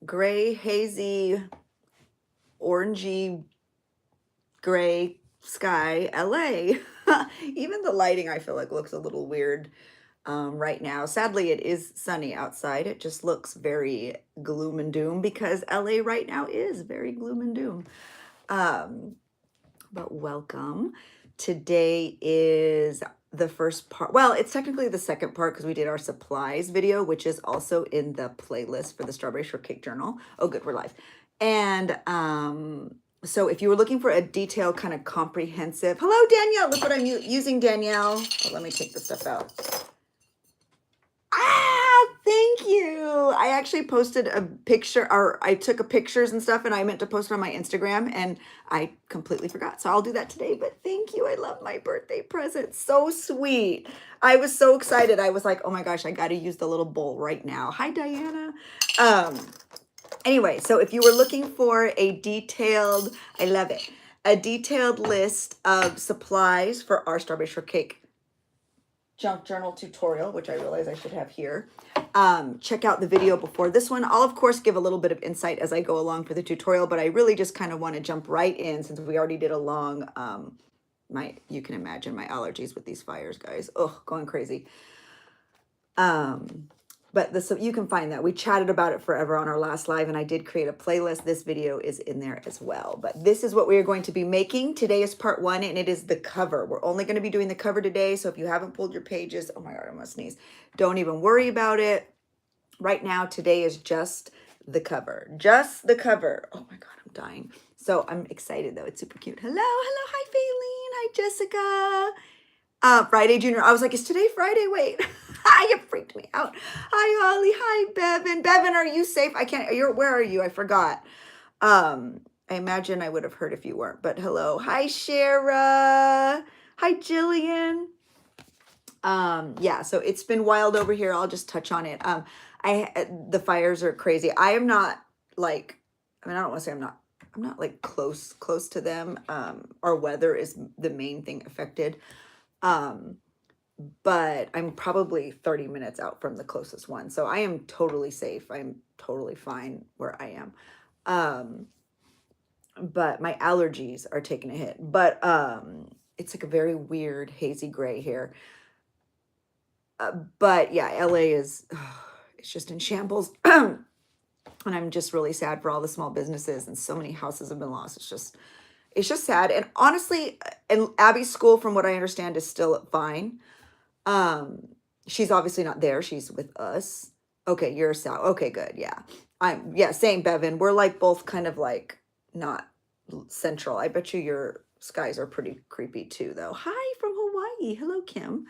gray, hazy, orangey, gray sky, LA. Even the lighting I feel like looks a little weird right now. Sadly, it is sunny outside. It just looks very gloom and doom because LA right now is very gloom and doom. Um, but welcome. Today is the first part. Well, it's technically the second part because we did our supplies video, which is also in the playlist for the Strawberry Shortcake Journal. Oh, good, we're live. And so if you were looking for a detailed, kind of comprehensive, hello, Danielle. Look what I'm using, Danielle. Oh, let me take the stuff out. Thank you. I actually posted a picture, or I took a pictures and stuff, and I meant to post it on my Instagram, and I completely forgot. So I'll do that today. But thank you. I love my birthday present. So sweet. I was so excited. I was like, oh my gosh, I got to use the little bowl right now. Hi, Diana. Anyway, so if you were looking for a detailed, I love it, a detailed list of supplies for our Strawberry Shortcake junk journal tutorial, which I realize I should have here. Check out the video before this one. I'll of course give a little bit of insight as I go along for the tutorial, but I really just kind of want to jump right in since we already did a long, you can imagine my allergies with these fires, guys. Oh, going crazy. But so you can find that. We chatted about it forever on our last live, and I did create a playlist. This video is in there as well. But this is what we are going to be making. Today is part one, and it is the cover. We're only going to be doing the cover today. So if you haven't pulled your pages, oh my God, I'm going to sneeze. Don't even worry about it. Right now, today is just the cover. Just the cover. Oh my God, I'm dying. So I'm excited though. It's super cute. Hello, hello. Hi, Faylene. Hi, Jessica. Friday Junior. I was like, is today Friday? Wait. You freaked me out. Hi, Holly. Hi, Bevan. Bevan, are you safe? I can't. Where are you? I forgot. I imagine I would have heard if you weren't, but hello. Hi, Shara. Hi, Jillian. Yeah, so it's been wild over here. I'll just touch on it. The fires are crazy. I am not like, I mean, I don't want to say I'm not like close to them. Our weather is the main thing affected. But I'm probably 30 minutes out from the closest one. So I am totally safe. I'm totally fine where I am. But my allergies are taking a hit. But it's like a very weird hazy gray here. But yeah, LA is, it's just in shambles. And I'm just really sad for all the small businesses, and so many houses have been lost. It's just sad. And honestly, and Abby's school, from what I understand, is still fine. She's obviously not there. She's with us. Okay, you're south. Okay, good. Yeah. Same, Bevan. We're like both kind of like not central. I bet you your skies are pretty creepy too, though. Hi from Hawaii. Hello, Kim.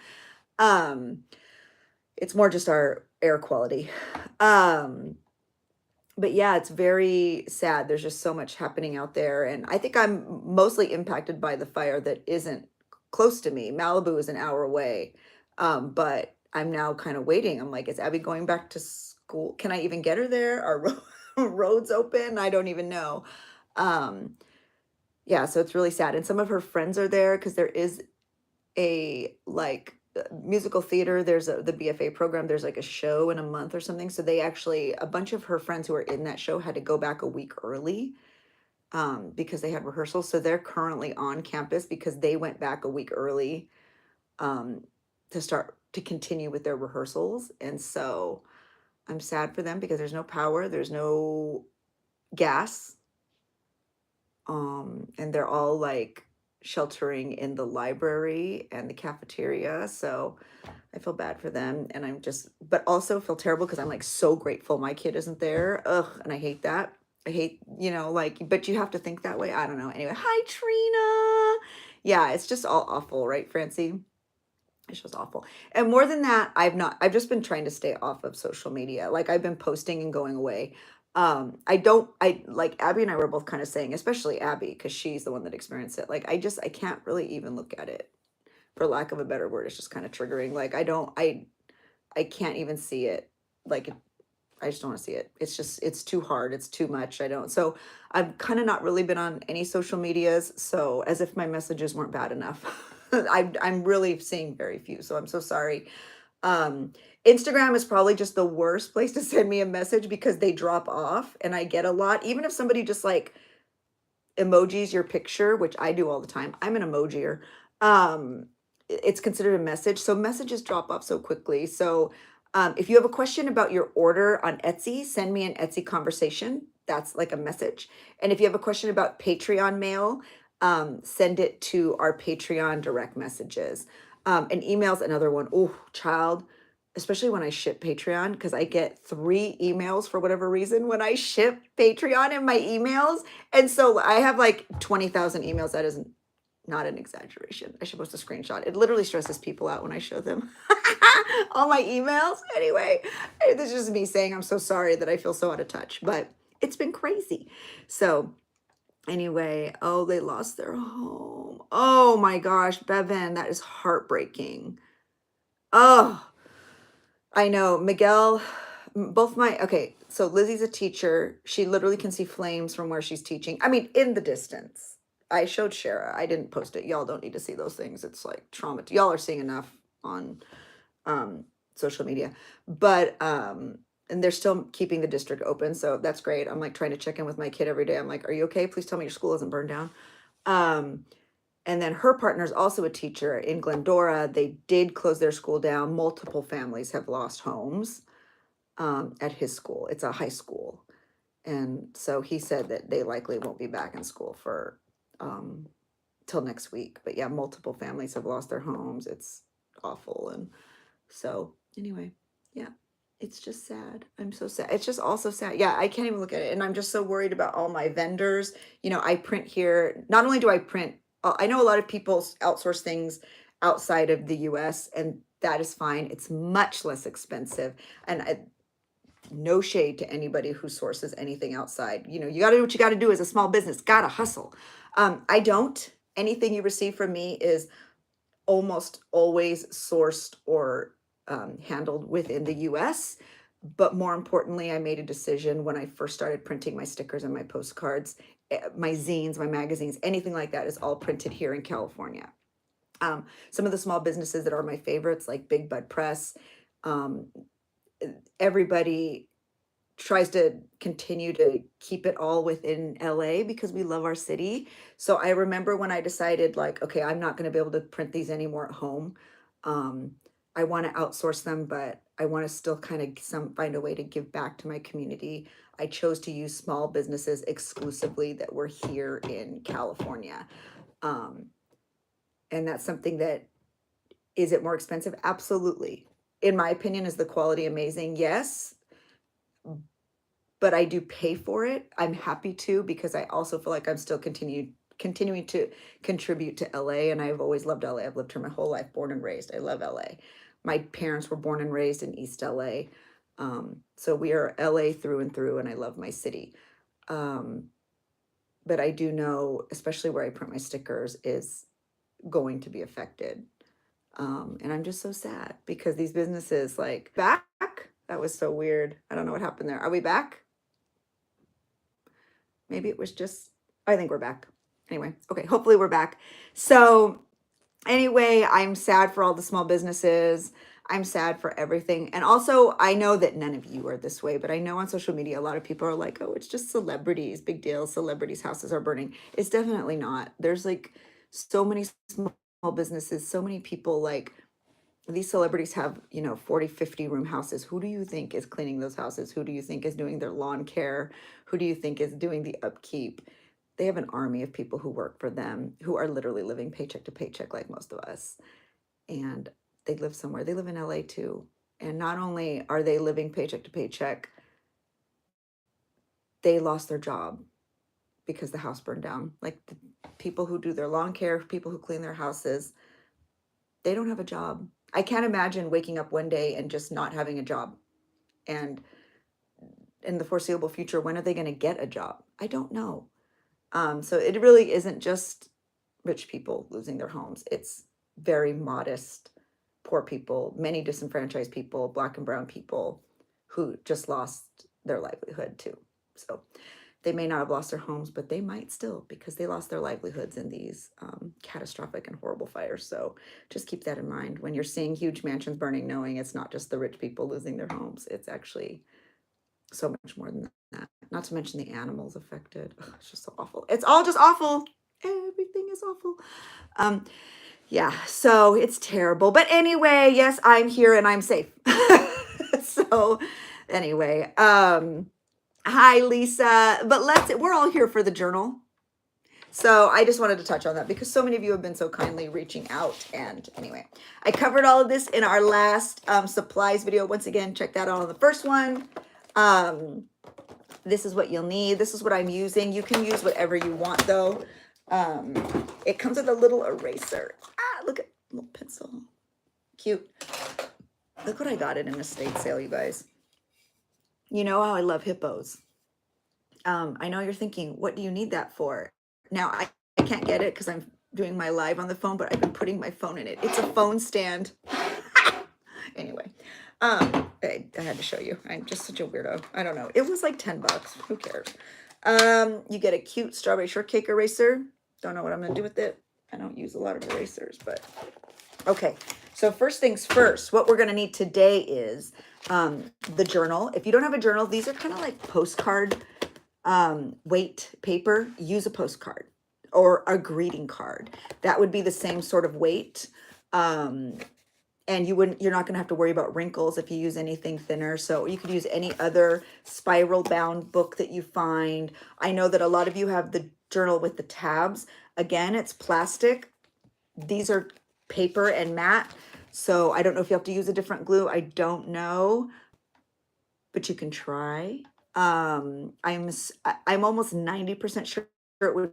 It's more just our air quality. But yeah, it's very sad. There's just so much happening out there. And I think I'm mostly impacted by the fire that isn't close to me. Malibu is an hour away. But I'm now kind of waiting. I'm like, is Abby going back to school? Can I even get her there? Are roads open? I don't even know. Yeah, so it's really sad. And some of her friends are there because there is a like musical theater. There's the BFA program. There's like a show in a month or something. So they actually, a bunch of her friends who are in that show had to go back a week early because they had rehearsals. So they're currently on campus because they went back a week early to continue with their rehearsals. And so I'm sad for them because there's no power, there's no gas. And they're all like sheltering in the library and the cafeteria. So I feel bad for them. And but also feel terrible because I'm like so grateful my kid isn't there. Ugh, and I hate that. I hate, like, but you have to think that way. I don't know. Anyway, hi, Trina. Yeah, it's just all awful, right, Francie? It's just awful. And more than that, I've just been trying to stay off of social media. Like I've been posting and going away. I like Abby and I were both kind of saying, especially Abby, because she's the one that experienced it. Like I can't really even look at it, for lack of a better word. It's just kind of triggering. Like I can't even see it. Like I just don't want to see it. It's too hard. It's too much. So I've kind of not really been on any social medias. So as if my messages weren't bad enough. I'm really seeing very few. So I'm so sorry. Um, Instagram is probably just the worst place to send me a message because they drop off and I get a lot. Even if somebody just like emojis your picture, which I do all the time. I'm an emojier. It's considered a message. So messages drop off so quickly. So if you have a question about your order on Etsy, send me an Etsy conversation. That's like a message. And if you have a question about Patreon mail, send it to our Patreon direct messages. And email's another one. Oh, child, especially when I ship Patreon, because I get 3 emails for whatever reason when I ship Patreon in my emails. And so I have like 20,000 emails. That is not an exaggeration. I should post a screenshot. It literally stresses people out when I show them all my emails. Anyway, this is just me saying I'm so sorry that I feel so out of touch, but it's been crazy. So anyway, oh, they lost their home. Oh my gosh, Bevan, that is heartbreaking. Oh, I know. Miguel, both my, okay, so Lizzie's a teacher. She literally can see flames from where she's teaching. I mean, in the distance. I showed Shara. I didn't post it. Y'all don't need to see those things. It's like trauma. Y'all are seeing enough on um social media. But and they're still keeping the district open, so that's great. I'm like trying to check in with my kid every day. I'm like, "Are you okay? Please tell me your school isn't burned down." Um and then her partner is also a teacher in Glendora. They did close their school down. Multiple families have lost homes at his school. It's a high school. And so he said that they likely won't be back in school for um, till next week. But yeah, multiple families have lost their homes. It's awful. And so anyway, yeah, it's just sad. I'm so sad. It's just also sad. Yeah, I can't even look at it. And I'm just so worried about all my vendors. You know, I print here. Not only do I print, I know a lot of people outsource things outside of the US, and that is fine. It's much less expensive. And no shade to anybody who sources anything outside. You know, you got to do what you got to do as a small business. Got to hustle. I don't. Anything you receive from me is almost always sourced or handled within the US. But more importantly, I made a decision when I first started printing my stickers and my postcards, my zines, my magazines, anything like that is all printed here in California. Some of the small businesses that are my favorites, like Big Bud Press, um, everybody tries to continue to keep it all within LA because we love our city. So I remember when I decided like, okay, I'm not going to be able to print these anymore at home. Um, I want to outsource them, but I want to still kind of find a way to give back to my community. I chose to use small businesses exclusively that were here in California. Um, and that's something that, is it more expensive? Absolutely. In my opinion, is the quality amazing? Yes, but I do pay for it. I'm happy to, because I also feel like I'm still continuing to contribute to LA, and I've always loved LA. I've lived here my whole life, born and raised. I love LA. My parents were born and raised in East LA. So we are LA through and through, and I love my city. But I do know, especially where I print my stickers, is going to be affected. And I'm just so sad because these businesses like back. That was so weird. I don't know what happened there. Are we back? Maybe it was just, I think we're back. Anyway, okay, hopefully we're back. So anyway, I'm sad for all the small businesses. I'm sad for everything. And also, I know that none of you are this way, but I know on social media, a lot of people are like, oh, it's just celebrities, big deal. Celebrities' houses are burning. It's definitely not. There's like so many small businesses, so many people, like these celebrities have, 40, 50 room houses. Who do you think is cleaning those houses? Who do you think is doing their lawn care? Who do you think is doing the upkeep? They have an army of people who work for them, who are literally living paycheck to paycheck like most of us. And they live somewhere. They live in LA too. And not only are they living paycheck to paycheck, they lost their job because the house burned down. Like the people who do their lawn care, people who clean their houses, they don't have a job. I can't imagine waking up one day and just not having a job. And in the foreseeable future, when are they going to get a job? I don't know. So it really isn't just rich people losing their homes. It's very modest, poor people, many disenfranchised people, Black and brown people who just lost their livelihood too. So They may not have lost their homes, but they might still, because they lost their livelihoods in these catastrophic and horrible fires. So just keep that in mind when you're seeing huge mansions burning, knowing it's not just the rich people losing their homes. It's actually so much more than that. Not to mention the animals affected. Ugh, it's just so awful. It's all just awful. Everything is awful. Yeah, so it's terrible. But anyway, yes, I'm here and I'm safe. So anyway, hi Lisa. But we're all here for the journal. So I just wanted to touch on that because so many of you have been so kindly reaching out. And anyway, I covered all of this in our last supplies video. Once again, check that out on the first one. This is what you'll need. This is what I'm using. You can use whatever you want though. It comes with a little eraser. Look at little pencil. Cute. Look what I got at an estate sale, you guys. You know how I love hippos. I know you're thinking, what do you need that for? Now, I can't get it because I'm doing my live on the phone, but I've been putting my phone in it. It's a phone stand. Anyway, I had to show you. I'm just such a weirdo. I don't know. It was like 10 bucks. Who cares? You get a cute strawberry shortcake eraser. Don't know what I'm going to do with it. I don't use a lot of erasers, but okay. So first things first, what we're going to need today is the journal. If you don't have a journal, these are kind of like postcard weight paper. Use a postcard or a greeting card. That would be the same sort of weight. And you're not going to have to worry about wrinkles if you use anything thinner. So you could use any other spiral bound book that you find. I know that a lot of you have the journal with the tabs. Again, it's plastic. These are paper and matte. So I don't know if you have to use a different glue. I don't know, but you can try. I'm almost 90% sure it would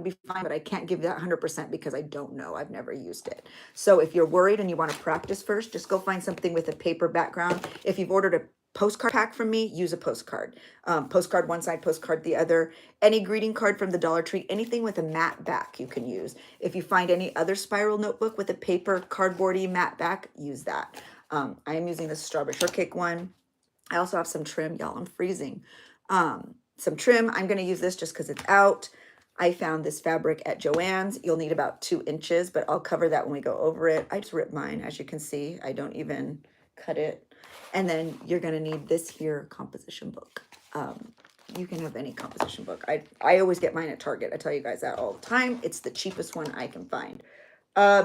be fine, but I can't give that 100% because I don't know. I've never used it. So if you're worried and you want to practice first, just go find something with a paper background. If you've ordered a postcard pack from me, use a postcard. Postcard one side, postcard the other. Any greeting card from the Dollar Tree, anything with a matte back you can use. If you find any other spiral notebook with a paper cardboardy matte back, use that. I am using the strawberry shortcake one. I also have some trim. Y'all, I'm freezing. Some trim. I'm going to use this just because it's out. I found this fabric at Joann's. You'll need about 2 inches, but I'll cover that when we go over it. I just ripped mine, as you can see. I don't even cut it. And then you're going to need this here composition book. You can have any composition book. I always get mine at Target. I tell you guys that all the time. It's the cheapest one I can find.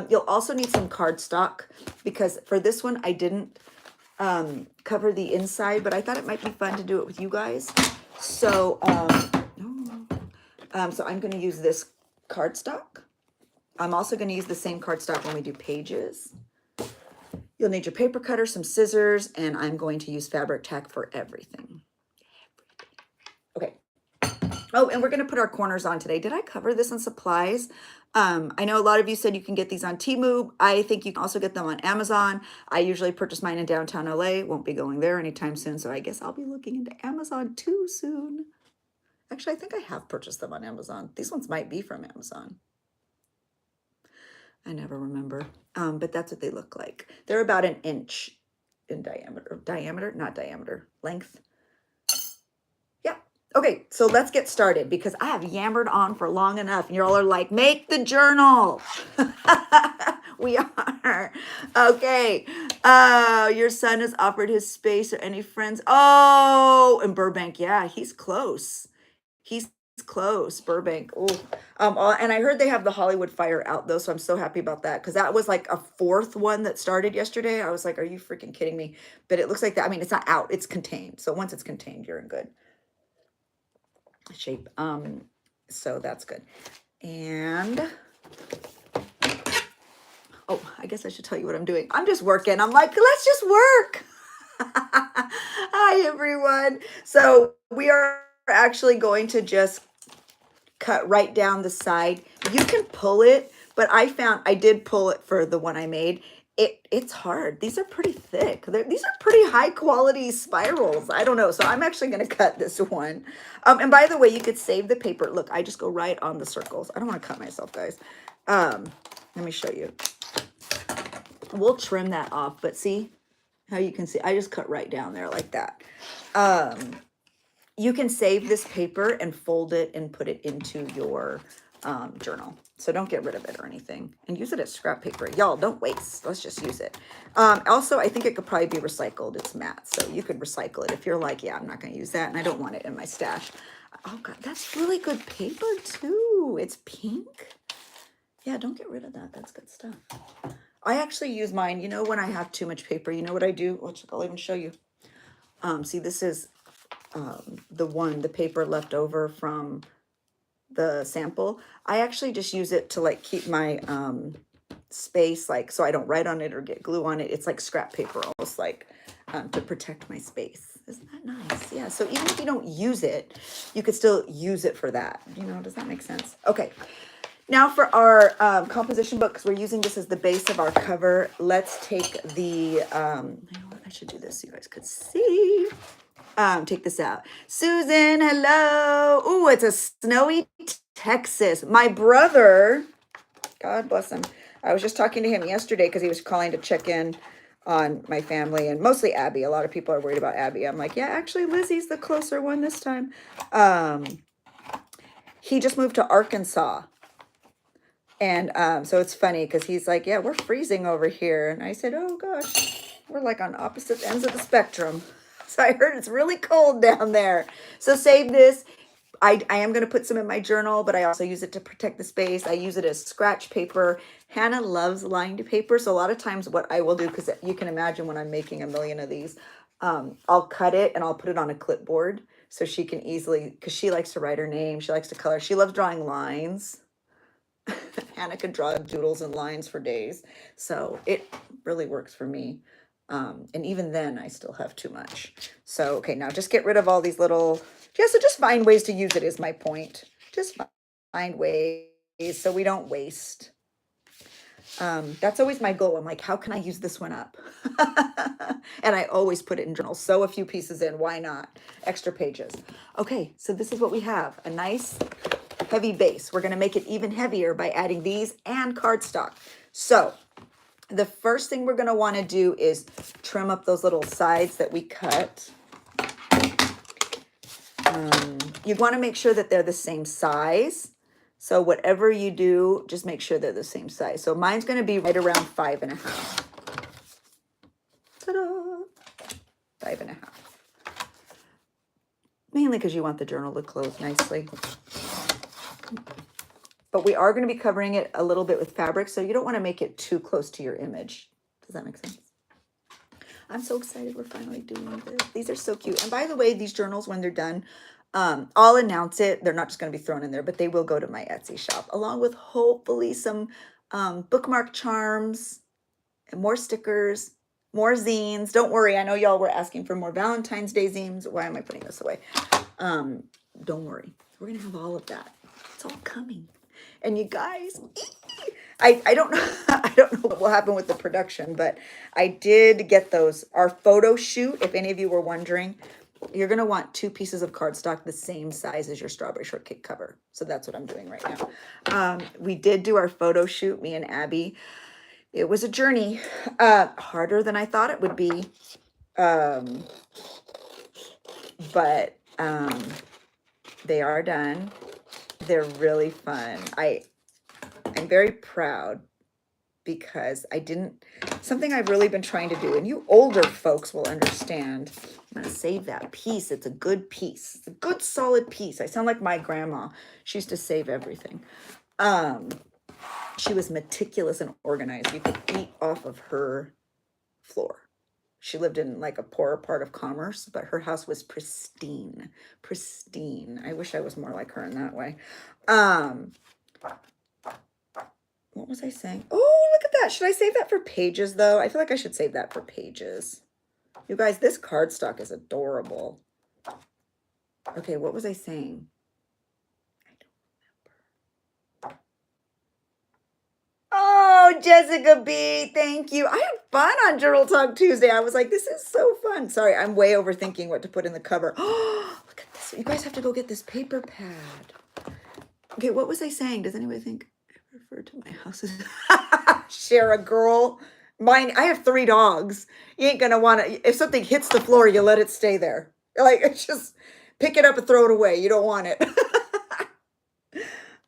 You'll also need some cardstock because for this one, I didn't cover the inside, but I thought it might be fun to do it with you guys. So, so I'm going to use this cardstock. I'm also going to use the same cardstock when we do pages. You'll need your paper cutter, some scissors, and I'm going to use fabric tack for everything. Okay. Oh, and we're going to put our corners on today. Did I cover this in supplies? I know a lot of you said you can get these on Temu. I think you can also get them on Amazon. I usually purchase mine in downtown LA. Won't be going there anytime soon, so I guess I'll be looking into Amazon too soon. Actually, I think I have purchased them on Amazon. These ones might be from Amazon. I never remember, but that's what they look like. They're about 1 inch in diameter, length. Yeah. Okay, so let's get started because I have yammered on for long enough and you all are like, make the journal. We are. Okay. Your son has offered his space or any friends. Oh, in Burbank. Yeah, he's close. He's close, Burbank. Oh, and I heard they have the Hollywood fire out though, so I'm so happy about that because that was like a 4th one that started yesterday. I was like, are you freaking kidding me? But it looks like that. I mean, it's not out, it's contained. So once it's contained, you're in good shape. So that's good. And oh, I guess I should tell you what I'm doing. I'm just working. I'm like, let's just work. Hi, everyone. So we are actually going to just cut right down the side. You can pull it, but I did pull it for the one I made. It's hard. These are pretty thick. These are pretty high quality spirals. I don't know. So I'm actually going to cut this one. And by the way, you could save the paper. Look, I just go right on the circles. I don't want to cut myself, guys. Let me show you. We'll trim that off, but see how you can see, I just cut right down there like that. You can save this paper and fold it and put it into your journal. So don't get rid of it or anything, and use it as scrap paper. Y'all, don't waste. Let's just use it. Also, I think it could probably be recycled. It's matte, so you could recycle it if you're like, yeah, I'm not going to use that and I don't want it in my stash. Oh God, that's really good paper too. It's pink. Yeah, don't get rid of that. That's good stuff. I actually use mine. You know, when I have too much paper, you know what I do? Which I'll even show you. See, this is the paper left over from the sample. I actually just use it to like keep my space, like so I don't write on it or get glue on it. It's like scrap paper, almost like to protect my space. Isn't that nice? Yeah, so even if you don't use it, you could still use it for that. You know, does that make sense? Okay. Now for our composition book, because we're using this as the base of our cover, let's take the, you know what, I should do this so you guys could see. Take this out. Susan, hello. Ooh, it's a snowy Texas. My brother, God bless him. I was just talking to him yesterday because he was calling to check in on my family and mostly Abby. A lot of people are worried about Abby. I'm like, yeah, actually Lizzie's the closer one this time. He just moved to Arkansas. And so it's funny because he's like, yeah, we're freezing over here. And I said, oh gosh, we're like on opposite ends of the spectrum. So I heard it's really cold down there. So save this. I am going to put some in my journal, but I also use it to protect the space. I use it as scratch paper. Hannah loves lined paper. So a lot of times what I will do, because you can imagine when I'm making a million of these, I'll cut it and I'll put it on a clipboard so she can easily, because she likes to write her name. She likes to color. She loves drawing lines. Hannah could draw doodles and lines for days. So it really works for me. And even then I still have too much. So, okay, now just get rid of all these little, yeah, so just find ways to use it is my point. Just find ways so we don't waste. That's always my goal. I'm like, how can I use this one up? And I always put it in journals. Sew a few pieces in, why not? Extra pages. Okay, so this is what we have, a nice heavy base. We're gonna make it even heavier by adding these and cardstock. So the first thing we're going to want to do is trim up those little sides that we cut. You want to make sure that they're the same size. So whatever you do, just make sure they're the same size. So mine's going to be right around 5.5. Ta-da! 5.5. Mainly because you want the journal to close nicely. But we are going to be covering it a little bit with fabric, so you don't want to make it too close to your image. Does that make sense? I'm so excited we're finally doing this. These are so cute. And by the way, these journals, when they're done, I'll announce it. They're not just going to be thrown in there, but they will go to my Etsy shop, along with hopefully some bookmark charms and more stickers, more zines. Don't worry. I know y'all were asking for more Valentine's Day zines. Why am I putting this away? Don't worry. We're going to have all of that. It's all coming. And you guys, I don't know, I don't know what will happen with the production, but I did get those. Our photo shoot, if any of you were wondering, you're going to want 2 pieces of cardstock the same size as your strawberry shortcake cover. So that's what I'm doing right now. We did do our photo shoot, me and Abby. It was a journey, harder than I thought it would be. But they are done. They're really fun. I'm very proud because something I've really been trying to do, and you older folks will understand. I'm going to save that piece. It's a good piece. It's a good solid piece. I sound like my grandma. She used to save everything. She was meticulous and organized. You could eat off of her floor. She lived in like a poorer part of Commerce, but her house was pristine. Pristine. I wish I was more like her in that way. What was I saying? Oh, look at that. Should I save that for pages, though? I feel like I should save that for pages. You guys, this cardstock is adorable. Okay, what was I saying? I don't remember. Oh, Jessica B, thank you. I had fun on Journal Talk Tuesday. I was like, this is so fun. Sorry, I'm way overthinking what to put in the cover. Oh, look at this. You guys have to go get this paper pad. Okay, what was I saying? Does anybody think I refer to my house as share a girl? Mine, I have 3 dogs. You ain't gonna want to, if something hits the floor, you let it stay there. Like, it's just, Pick it up and throw it away. You don't want it.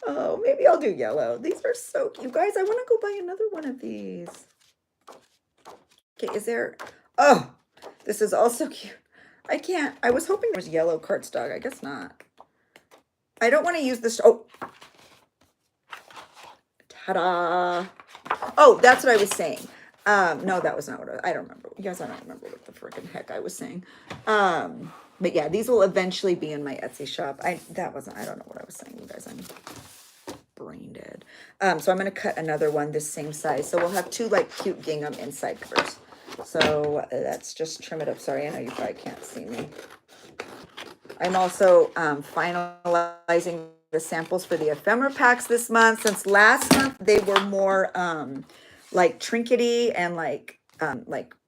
Oh, maybe I'll do yellow. These are so cute. You guys, I want to go buy another one of these. Okay, is there... Oh, this is also cute. I can't. I was hoping there was yellow cardstock. I guess not. I don't want to use this. Oh. Ta-da. Oh, that's what I was saying. No, that was not what I don't remember. You guys, I don't remember what the freaking heck I was saying. But yeah, these will eventually be in my Etsy shop. I don't know what I was saying, you guys. I'm brain dead. So I'm going to cut another one this same size. So we'll have two like cute gingham inside covers. So let's just trim it up. Sorry, I know you probably can't see me. I'm also finalizing the samples for the ephemera packs this month. Since last month they were more like trinkety and like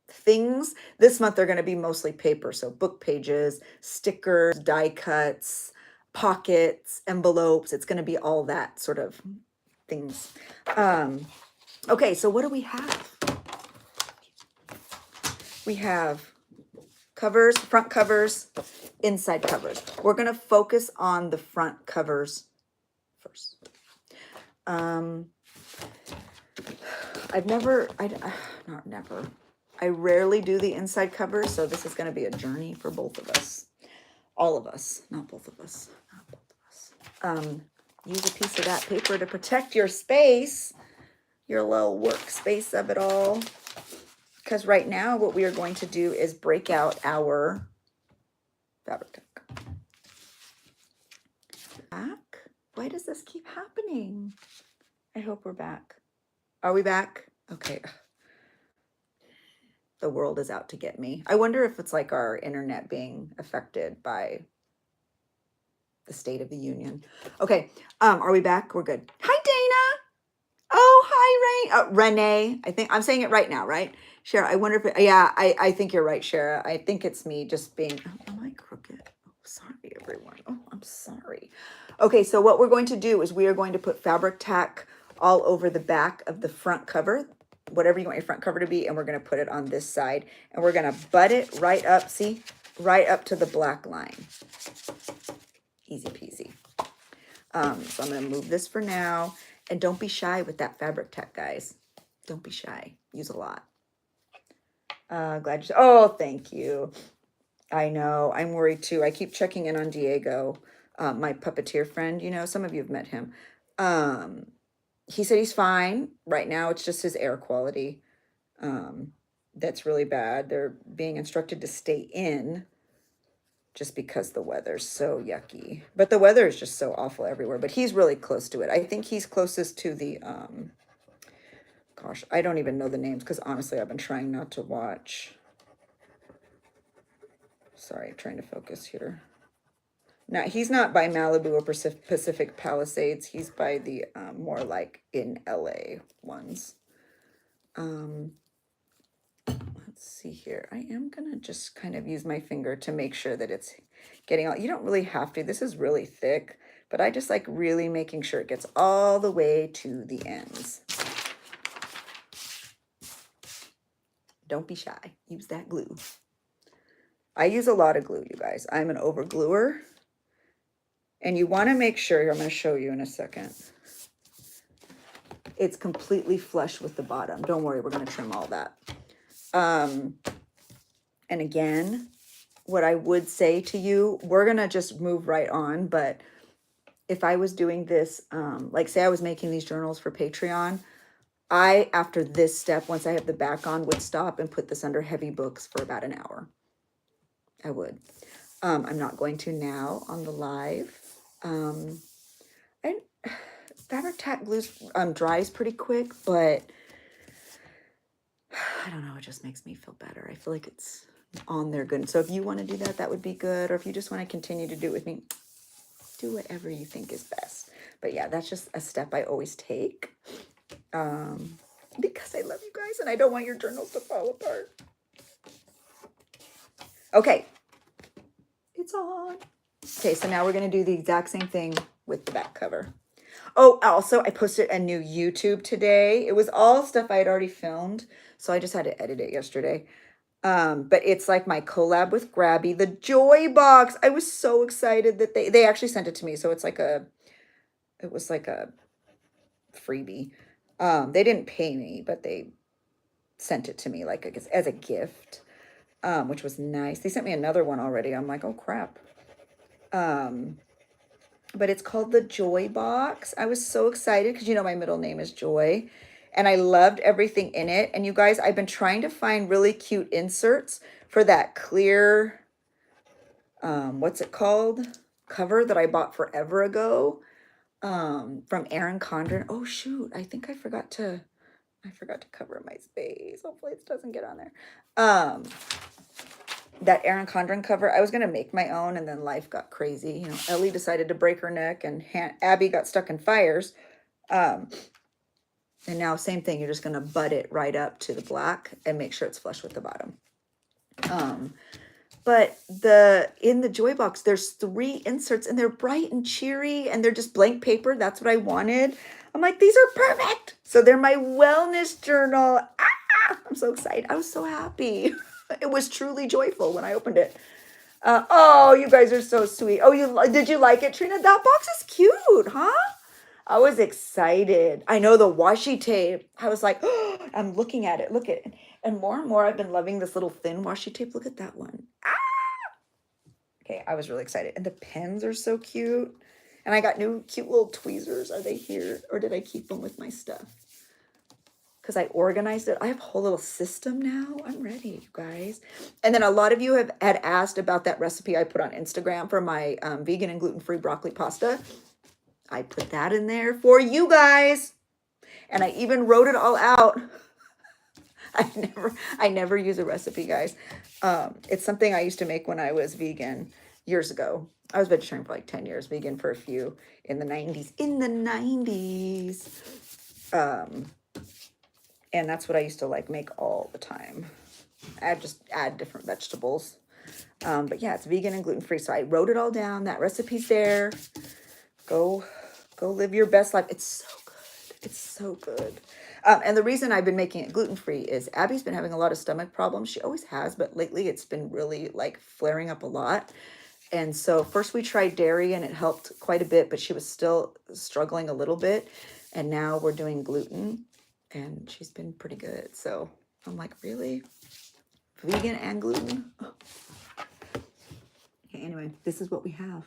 things. This month they're going to be mostly paper, so book pages, stickers, die cuts, pockets, envelopes. It's going to be all that sort of things. Okay, so what do we have? We have covers, front covers, inside covers. We're going to focus on the front covers first. I rarely do the inside covers, so this is going to be a journey for both of us. All of us, not both of us, not both of us. Use a piece of that paper to protect your space, your little workspace of it all. Because right now what we are going to do is break out our fabric tack. Back? Why does this keep happening? I hope we're back. Are we back? Okay. The world is out to get me. I wonder if it's like our internet being affected by the State of the Union. Okay. Are we back? We're good. Hi, Dana. Oh, hi, Renee. I think I'm saying it right now, right? Shara, I wonder if yeah, I think you're right, Shara. I think it's me just being, am I crooked? Oh, sorry, everyone. Oh, I'm sorry. Okay, so what we're going to do is we are going to put fabric tack all over the back of the front cover, whatever you want your front cover to be, and we're going to put it on this side, and we're going to butt it right up, see, right up to the black line. Easy peasy. So I'm going to move this for now, and don't be shy with that fabric tack, guys. Don't be shy. Use a lot. Glad you. Oh, thank you. I know. I'm worried too. I keep checking in on Diego, my puppeteer friend. You know, some of you have met him. He said he's fine. Right now, it's just his air quality. That's really bad. They're being instructed to stay in just because the weather's so yucky. But the weather is just so awful everywhere. But he's really close to it. I think he's closest to the, gosh, I don't even know the names because honestly, I've been trying not to watch. Sorry, I'm trying to focus here. Now, he's not by Malibu or Pacific Palisades. He's by the more like in LA ones. Let's see here. I am going to just kind of use my finger to make sure that it's getting all. You don't really have to. This is really thick, but I just like really making sure it gets all the way to the ends. Don't be shy. Use that glue. I use a lot of glue, you guys. I'm an over gluer. And you want to make sure, I'm going to show you in a second, it's completely flush with the bottom. Don't worry, we're going to trim all that. And again, what I would say to you, we're going to just move right on. But if I was doing this, like say I was making these journals for Patreon, after this step, once I have the back on, would stop and put this under heavy books for about an hour. I would. I'm not going to now on the live. And fabric tack glues dries pretty quick, but I don't know, it just makes me feel better. I feel like it's on there good. So if you want to do that, that would be good. Or if you just want to continue to do it with me, do whatever you think is best. But yeah, that's just a step I always take because I love you guys and I don't want your journals to fall apart. Okay, it's on. Okay, so now we're going to do the exact same thing with the back cover. Oh, also, I posted a new YouTube today. It was all stuff I had already filmed, so I just had to edit it yesterday. But it's like my collab with Grabby, the Joy Box. I was so excited that they actually sent it to me. So it's like it was like a freebie. They didn't pay me, but they sent it to me like I guess as a gift, which was nice. They sent me another one already. I'm like, oh crap. But it's called the Joy Box. I was so excited because you know my middle name is Joy, and I loved everything in it. And you guys, I've been trying to find really cute inserts for that clear, what's it called? Cover that I bought forever ago, from Erin Condren. Oh shoot, I think I forgot to cover my space. Hopefully it doesn't get on there. That Erin Condren cover, I was going to make my own, and then life got crazy. You know, Ellie decided to break her neck, and Abby got stuck in fires. And now same thing, you're just going to butt it right up to the black and make sure it's flush with the bottom. But in the Joy Box, there's 3 inserts, and they're bright and cheery, and they're just blank paper. That's what I wanted. I'm like, these are perfect. So they're my wellness journal. I'm so excited. I was so happy. It was truly joyful when I opened it. Oh, you guys are so sweet. Oh, did you like it, Trina? That box is cute, huh? I was excited. I know the washi tape. I was like, oh, I'm looking at it. Look at it. And more, I've been loving this little thin washi tape. Look at that one. Okay, I was really excited. And the pens are so cute. And I got new cute little tweezers. Are they here? Or did I keep them with my stuff? Because I organized it. I have a whole little system now. I'm ready, you guys. And then a lot of you had asked about that recipe I put on Instagram for my vegan and gluten-free broccoli pasta. I put that in there for you guys. And I even wrote it all out. I never use a recipe, guys. It's something I used to make when I was vegan years ago. I was vegetarian for like 10 years, vegan for a few in the 90s. And that's what I used to like make all the time. Just add different vegetables. But yeah, it's vegan and gluten-free. So I wrote it all down. That recipe's there. Go live your best life. It's so good. It's so good. And the reason I've been making it gluten-free is Abby's been having a lot of stomach problems. She always has, but lately it's been really like flaring up a lot. And so first we tried dairy and it helped quite a bit, but she was still struggling a little bit. And now we're doing gluten and she's been pretty good. So I'm like, really? Vegan and gluten? Oh. Okay, anyway, this is what we have.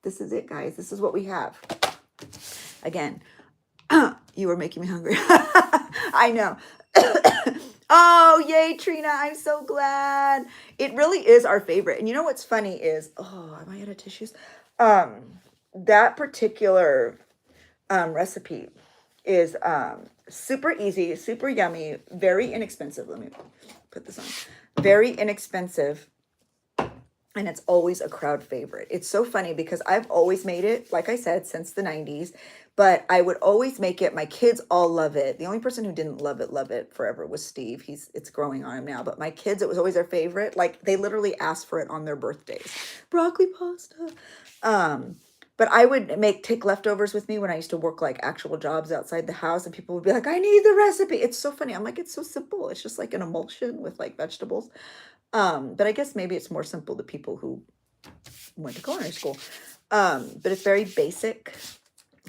This is it, guys. This is what we have. Again, you are making me hungry. I know. Oh, yay, Trina. I'm so glad. It really is our favorite. And you know what's funny is, oh, am I out of tissues? That particular recipe is super easy, super yummy, very inexpensive. Let me put this on. Very inexpensive. And it's always a crowd favorite. It's so funny because I've always made it, like I said, since the 90s. But I would always make it. My kids all love it. The only person who didn't love it forever was Steve. It's growing on him now. But my kids, it was always their favorite. Like they literally asked for it on their birthdays. Broccoli pasta. But I would take leftovers with me when I used to work like actual jobs outside the house, and people would be like, I need the recipe. It's so funny. I'm like, it's so simple. It's just like an emulsion with like vegetables. But I guess maybe it's more simple to people who went to culinary school. But it's very basic.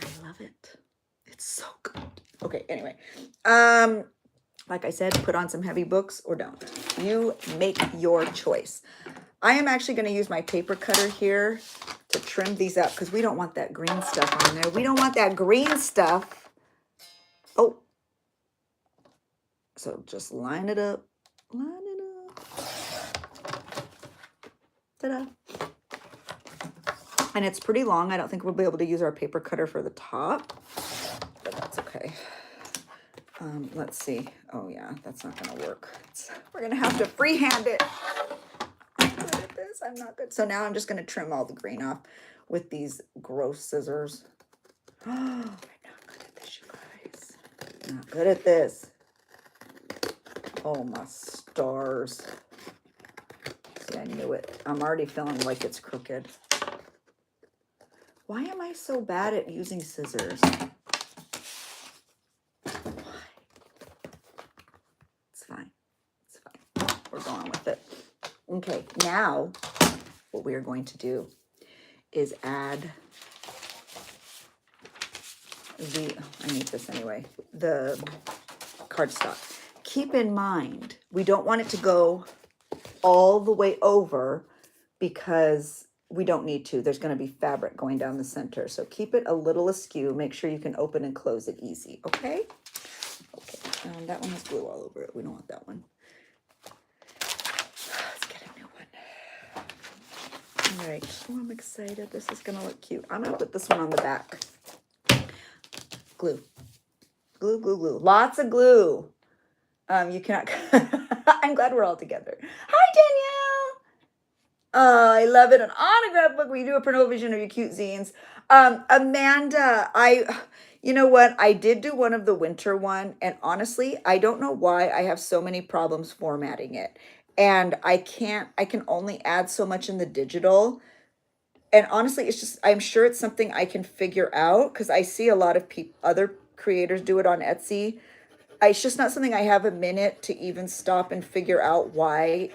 I love it. It's so good. Okay, anyway. Like I said, put on some heavy books or don't. You make your choice. I am actually going to use my paper cutter here to trim these up because we don't want that green stuff on there. We don't want that green stuff. Oh. So just line it up. Line it up. Ta-da. And it's pretty long. I don't think we'll be able to use our paper cutter for the top, but that's okay. Let's see. Oh yeah, that's not going to work. We're going to have to freehand it. I'm good at this. I'm not good. So now I'm just going to trim all the green off with these gross scissors. Oh, I'm not good at this, you guys. Not good at this. Oh, my stars. See, I knew it. I'm already feeling like it's crooked. Why am I so bad at using scissors? Why? It's fine. It's fine. We're going with Okay, now what we are going to do is add I need this anyway, the cardstock. Keep in mind, we don't want it to go all the way over because we don't need to. There's going to be fabric going down the center. So keep it a little askew. Make sure you can open and close it easy. Okay? Okay. That one has glue all over it. We don't want that one. Let's get a new one. All right. Oh, I'm excited. This is going to look cute. I'm going to put this one on the back. Glue. Glue, glue, glue. Lots of glue. You cannot... I'm glad we're all together. Hi, Danielle. Oh, I love it. An autograph book where you do a print vision of your cute zines. Amanda, you know what? I did do one of the winter one. And honestly, I don't know why I have so many problems formatting it. And I can only add so much in the digital. And honestly, it's just, I'm sure it's something I can figure out because I see a lot of other creators do it on Etsy. It's just not something I have a minute to even stop and figure out why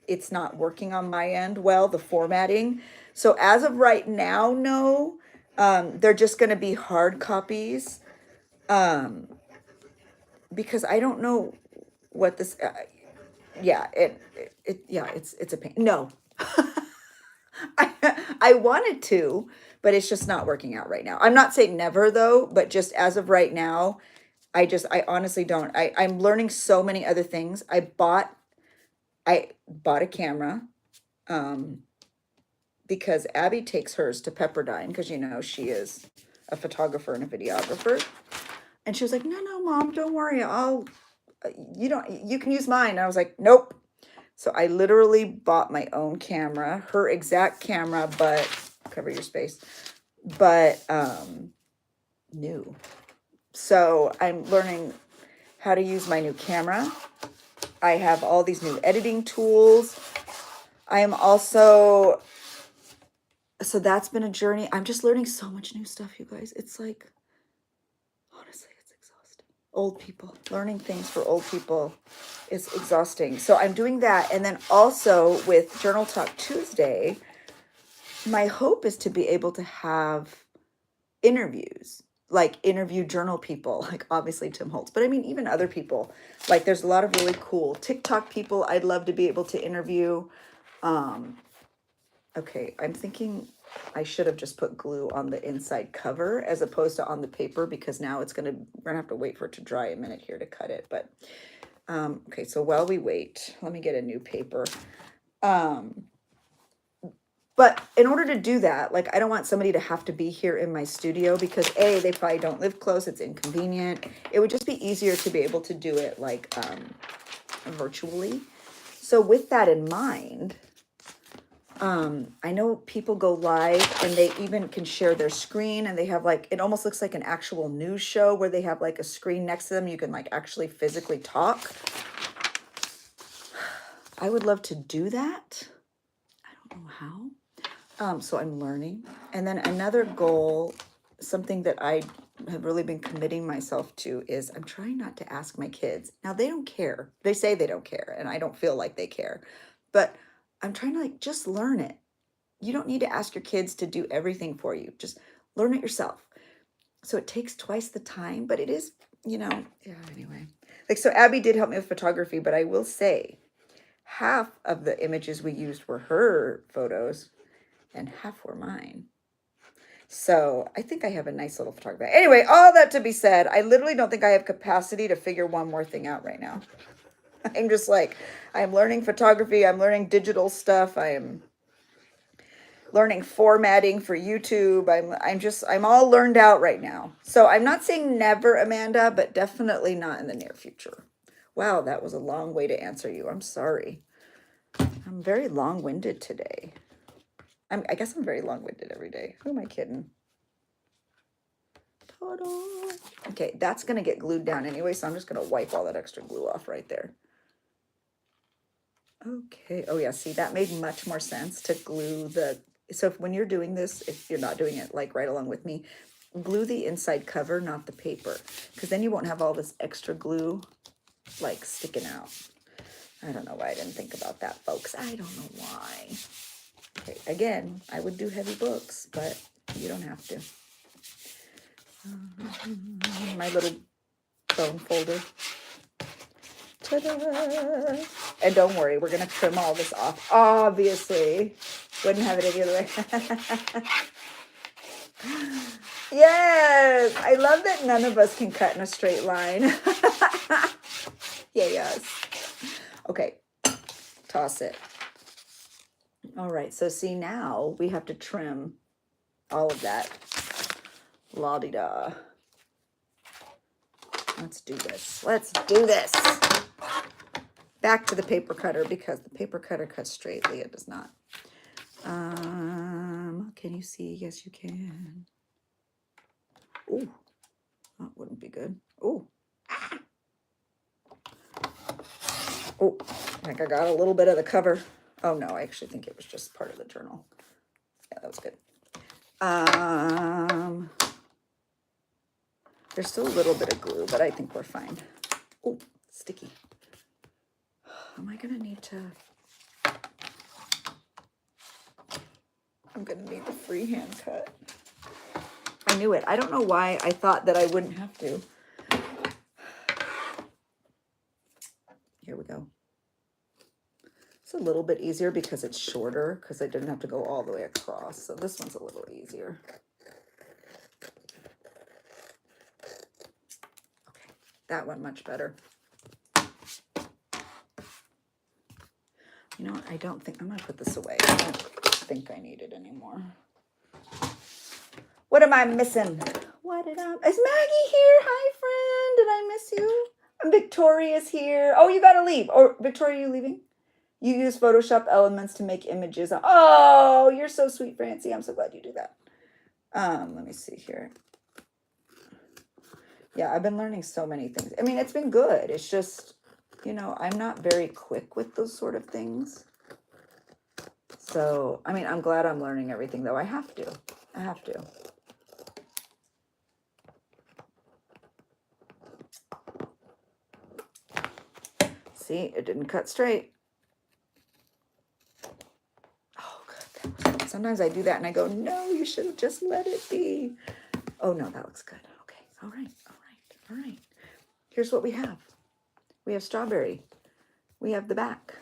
it's not working on my end well, the formatting. So as of right now, no, they're just going to be hard copies because I don't know what this, yeah, it's a pain. No, I wanted to, but it's just not working out right now. I'm not saying never though, but just as of right now, I honestly don't. I'm learning so many other things. I bought a camera because Abby takes hers to Pepperdine because, you know, she is a photographer and a videographer. And she was like, no, Mom, don't worry. You can use mine. And I was like, nope. So I literally bought my own camera, her exact camera, but cover your space, but new. So I'm learning how to use my new camera. I have all these new editing tools. I am also, so that's been a journey. I'm just learning so much new stuff, you guys. It's like, honestly, it's exhausting. Old people, learning things for old people is exhausting. So I'm doing that. And then also with Journal Talk Tuesday, my hope is to be able to have interviews, like interview journal people, like obviously Tim Holtz, but I mean, even other people. Like there's a lot of really cool TikTok people I'd love to be able to interview. Okay, I'm thinking I should have just put glue on the inside cover as opposed to on the paper because now we're gonna have to wait for it to dry a minute here to cut it. But okay, so while we wait, let me get a new paper. But in order to do that, like, I don't want somebody to have to be here in my studio because A, they probably don't live close. It's inconvenient. It would just be easier to be able to do it like virtually. So with that in mind, I know people go live and they even can share their screen and they have like, it almost looks like an actual news show where they have like a screen next to them. You can like actually physically talk. I would love to do that. I don't know how. So I'm learning. And then another goal, something that I have really been committing myself to is I'm trying not to ask my kids. Now they don't care. They say they don't care and I don't feel like they care, but I'm trying to like, just learn it. You don't need to ask your kids to do everything for you. Just learn it yourself. So it takes twice the time, but it is, you know, yeah, anyway. Like, so Abby did help me with photography, but I will say half of the images we used were her photos and half were mine. So I think I have a nice little photography. Anyway, all that to be said, I literally don't think I have capacity to figure one more thing out right now. I'm just like, I'm learning photography. I'm learning digital stuff. I am learning formatting for YouTube. I'm all learned out right now. So I'm not saying never, Amanda, but definitely not in the near future. Wow, that was a long way to answer you. I'm sorry. I'm very long-winded today. I guess I'm very long-winded every day. Who am I kidding? Ta-da. Okay, that's going to get glued down anyway, so I'm just going to wipe all that extra glue off right there. Okay. Oh, yeah. See, that made much more sense to glue the... So when you're doing this, if you're not doing it like right along with me, glue the inside cover, not the paper, because then you won't have all this extra glue like sticking out. I don't know why I didn't think about that, folks. I don't know why. Okay, again, I would do heavy books, but you don't have to. My little bone folder. Ta-da! And don't worry, we're going to trim all this off. Obviously. Wouldn't have it any other way. Yes! I love that none of us can cut in a straight line. Yeah, yes. Okay. Toss it. All right. So see, now we have to trim all of that. La-di-da. Let's do this. Let's do this. Back to the paper cutter because the paper cutter cuts straightly. It does not. Can you see? Yes, you can. Ooh, that wouldn't be good. Ooh. Oh, I think I got a little bit of the cover. Oh no, I actually think it was just part of the journal. Yeah, that was good. There's still a little bit of glue, but I think we're fine. Oh, sticky. Am I gonna need to? I'm gonna need the freehand cut. I knew it. I don't know why I thought that I wouldn't have to. Here we go. It's a little bit easier because it's shorter, because I didn't have to go all the way across. So this one's a little easier. Okay, that one much better. You know what? I don't think, I'm going to put this away. I don't think I need it anymore. What am I missing? What did I, is Maggie here? Hi, friend. Did I miss you? And Victoria's here. Oh, you got to leave. Or Victoria, you leaving? You use Photoshop elements to make images. Oh, you're so sweet, Francie. I'm so glad you do that. Let me see here. Yeah, I've been learning so many things. I mean, it's been good. It's just, you know, I'm not very quick with those sort of things. So, I mean, I'm glad I'm learning everything, though. I have to. I have to. See, it didn't cut straight. Oh, good. Sometimes I do that and I go, no, you should have just let it be. Oh, no, that looks good. Okay. All right. All right. All right. Here's what we have. We have strawberry. We have the back.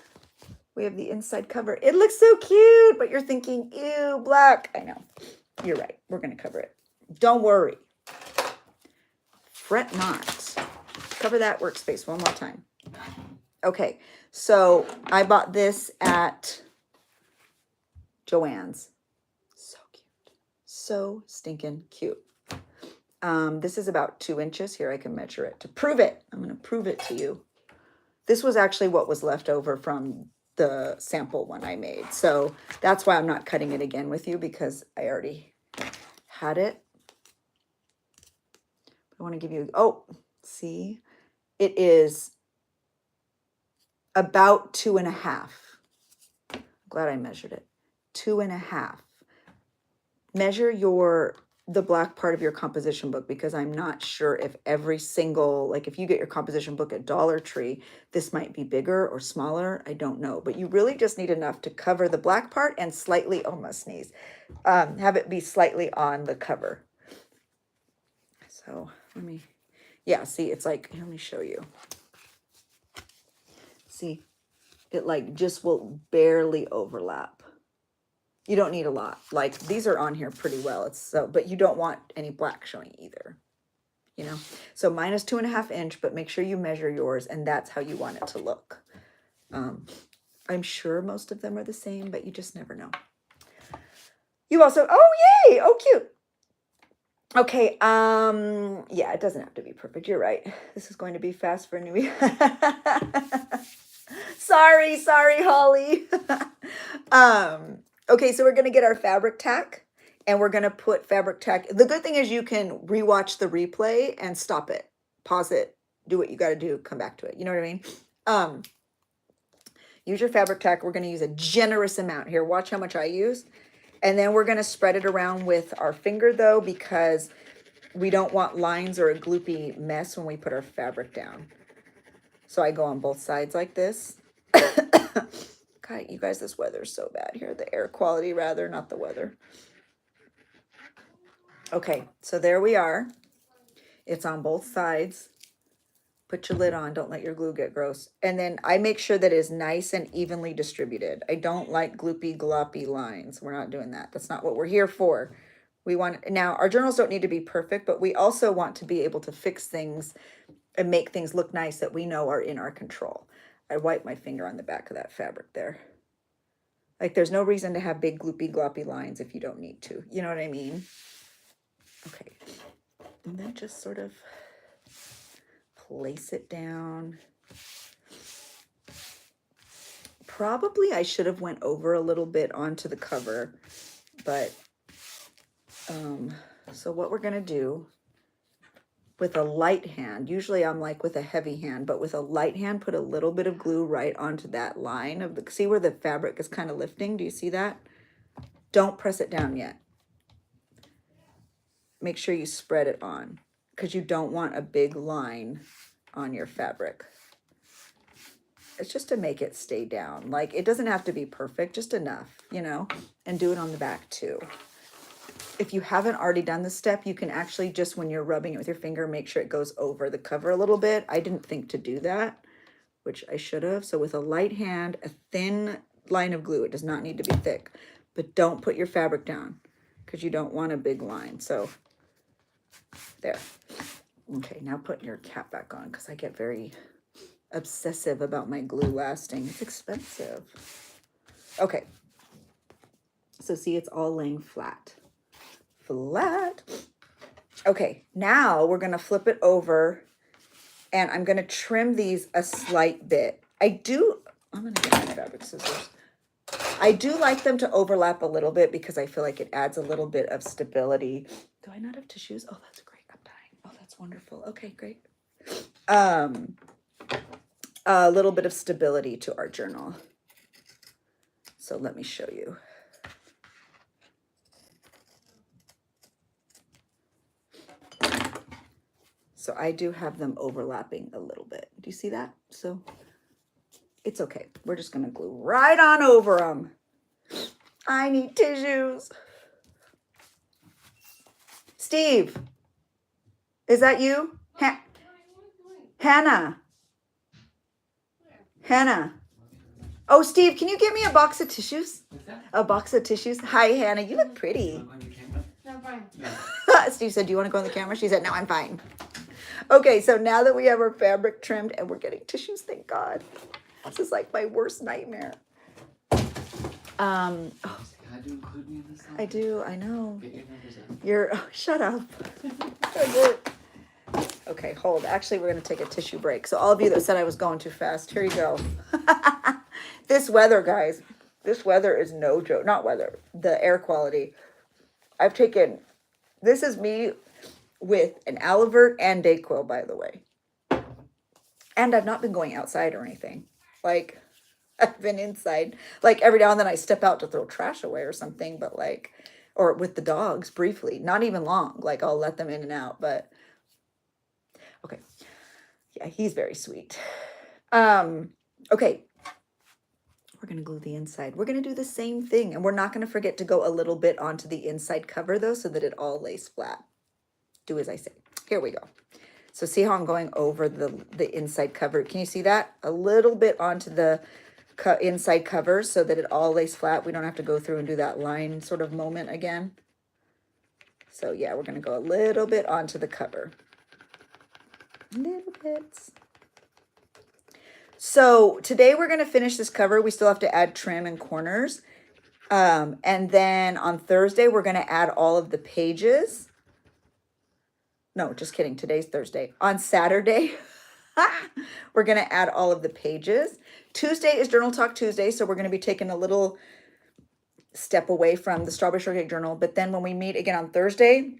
We have the inside cover. It looks so cute, but you're thinking, ew, black. I know. You're right. We're going to cover it. Don't worry. Fret not. Cover that workspace one more time. Okay, so I bought this at Joann's. So cute. So stinking cute. This is about 2 inches. Here, I can measure it to prove it. I'm going to prove it to you. This was actually what was left over from the sample one I made. So that's why I'm not cutting it again with you, because I already had it. I want to give you, oh, see, it is about 2.5. I'm glad I measured it. 2.5. Measure the black part of your composition book, because I'm not sure if every single, like if you get your composition book at Dollar Tree, this might be bigger or smaller. I don't know, but you really just need enough to cover the black part and slightly, oh, must sneeze, have it be slightly on the cover. So let me, yeah, see, it's like, let me show you. See, it like just will barely overlap. You don't need a lot. Like these are on here pretty well. It's so, but you don't want any black showing either, you know? So mine is 2.5 inch, but make sure you measure yours, and that's how you want it to look. I'm sure most of them are the same, but you just never know. You also, oh, yay. Oh, cute. Okay. Yeah, it doesn't have to be perfect. You're right. This is going to be fast for New Year. Sorry, Holly. Okay, so we're going to get our fabric tack, and we're going to put fabric tack. The good thing is you can rewatch the replay and stop it, pause it, do what you got to do, come back to it. You know what I mean? Use your fabric tack. We're going to use a generous amount here. Watch how much I use. And then we're going to spread it around with our finger, though, because we don't want lines or a gloopy mess when we put our fabric down. So I go on both sides like this. God, you guys, this weather's so bad here. The air quality, rather, not the weather. Okay, so there we are. It's on both sides. Put your lid on. Don't let your glue get gross. And then I make sure that it is nice and evenly distributed. I don't like gloopy, gloppy lines. We're not doing that. That's not what we're here for. We want, now our journals don't need to be perfect, but we also want to be able to fix things and make things look nice that we know are in our control. I wipe my finger on the back of that fabric there. Like there's no reason to have big gloopy, gloppy lines if you don't need to. You know what I mean? Okay. And then just sort of place it down. Probably I should have went over a little bit onto the cover, but so what we're gonna do with a light hand, usually I'm like with a heavy hand, but with a light hand, put a little bit of glue right onto that line of the, see where the fabric is kind of lifting? Do you see that? Don't press it down yet. Make sure you spread it on because you don't want a big line on your fabric. It's just to make it stay down. Like it doesn't have to be perfect, just enough, you know, and do it on the back too. If you haven't already done this step, you can actually just, when you're rubbing it with your finger, make sure it goes over the cover a little bit. I didn't think to do that, which I should have. So with a light hand, a thin line of glue, it does not need to be thick, but don't put your fabric down because you don't want a big line. So there. Okay, now put your cap back on because I get very obsessive about my glue lasting. It's expensive. Okay. So see, it's all laying flat. Flat. Okay, now we're going to flip it over and I'm going to trim these a slight bit. I'm going to get my fabric scissors. I do like them to overlap a little bit because I feel like it adds a little bit of stability. Do I not have tissues? Oh, that's great. I'm dying. Oh, that's wonderful. Okay, great. A little bit of stability to our journal. So let me show you. So I do have them overlapping a little bit. Do you see that? So it's okay. We're just going to glue right on over them. I need tissues. Steve, is that you? Hannah. Hannah. Oh, Steve, can you get me a box of tissues? A box of tissues? Hi, Hannah. You look pretty. No, I'm fine. Steve said, do you want to go on the camera? She said, no, I'm fine. Okay, so now that we have our fabric trimmed and we're getting tissues, thank God. This is like my worst nightmare. Oh, God, you include me in this song? I do, I know. Get your numbers up. Oh, shut up. Okay, hold. Actually, we're going to take a tissue break. So all of you that said I was going too fast, here you go. This weather, guys, this weather is no joke. Not weather, the air quality. This is me with an Alavert and Dayquil, by the way. And I've not been going outside or anything. Like, I've been inside. Like, every now and then I step out to throw trash away or something, but like, or with the dogs briefly. Not even long. Like, I'll let them in and out, but okay. Yeah, he's very sweet. Okay. We're going to glue the inside. We're going to do the same thing. And we're not going to forget to go a little bit onto the inside cover, though, so that it all lays flat. Do as I say. Here we go. So see how I'm going over the inside cover? Can you see that? A little bit onto the inside cover so that it all lays flat. We don't have to go through and do that line sort of moment again. So yeah, we're going to go a little bit onto the cover. Little bits. So today we're going to finish this cover. We still have to add trim and corners. And then on Thursday, we're going to add all of the pages. No, just kidding. Today's Thursday. On Saturday, we're going to add all of the pages. Tuesday is Journal Talk Tuesday, so we're going to be taking a little step away from the Strawberry Shortcake Journal. But then when we meet again on Thursday,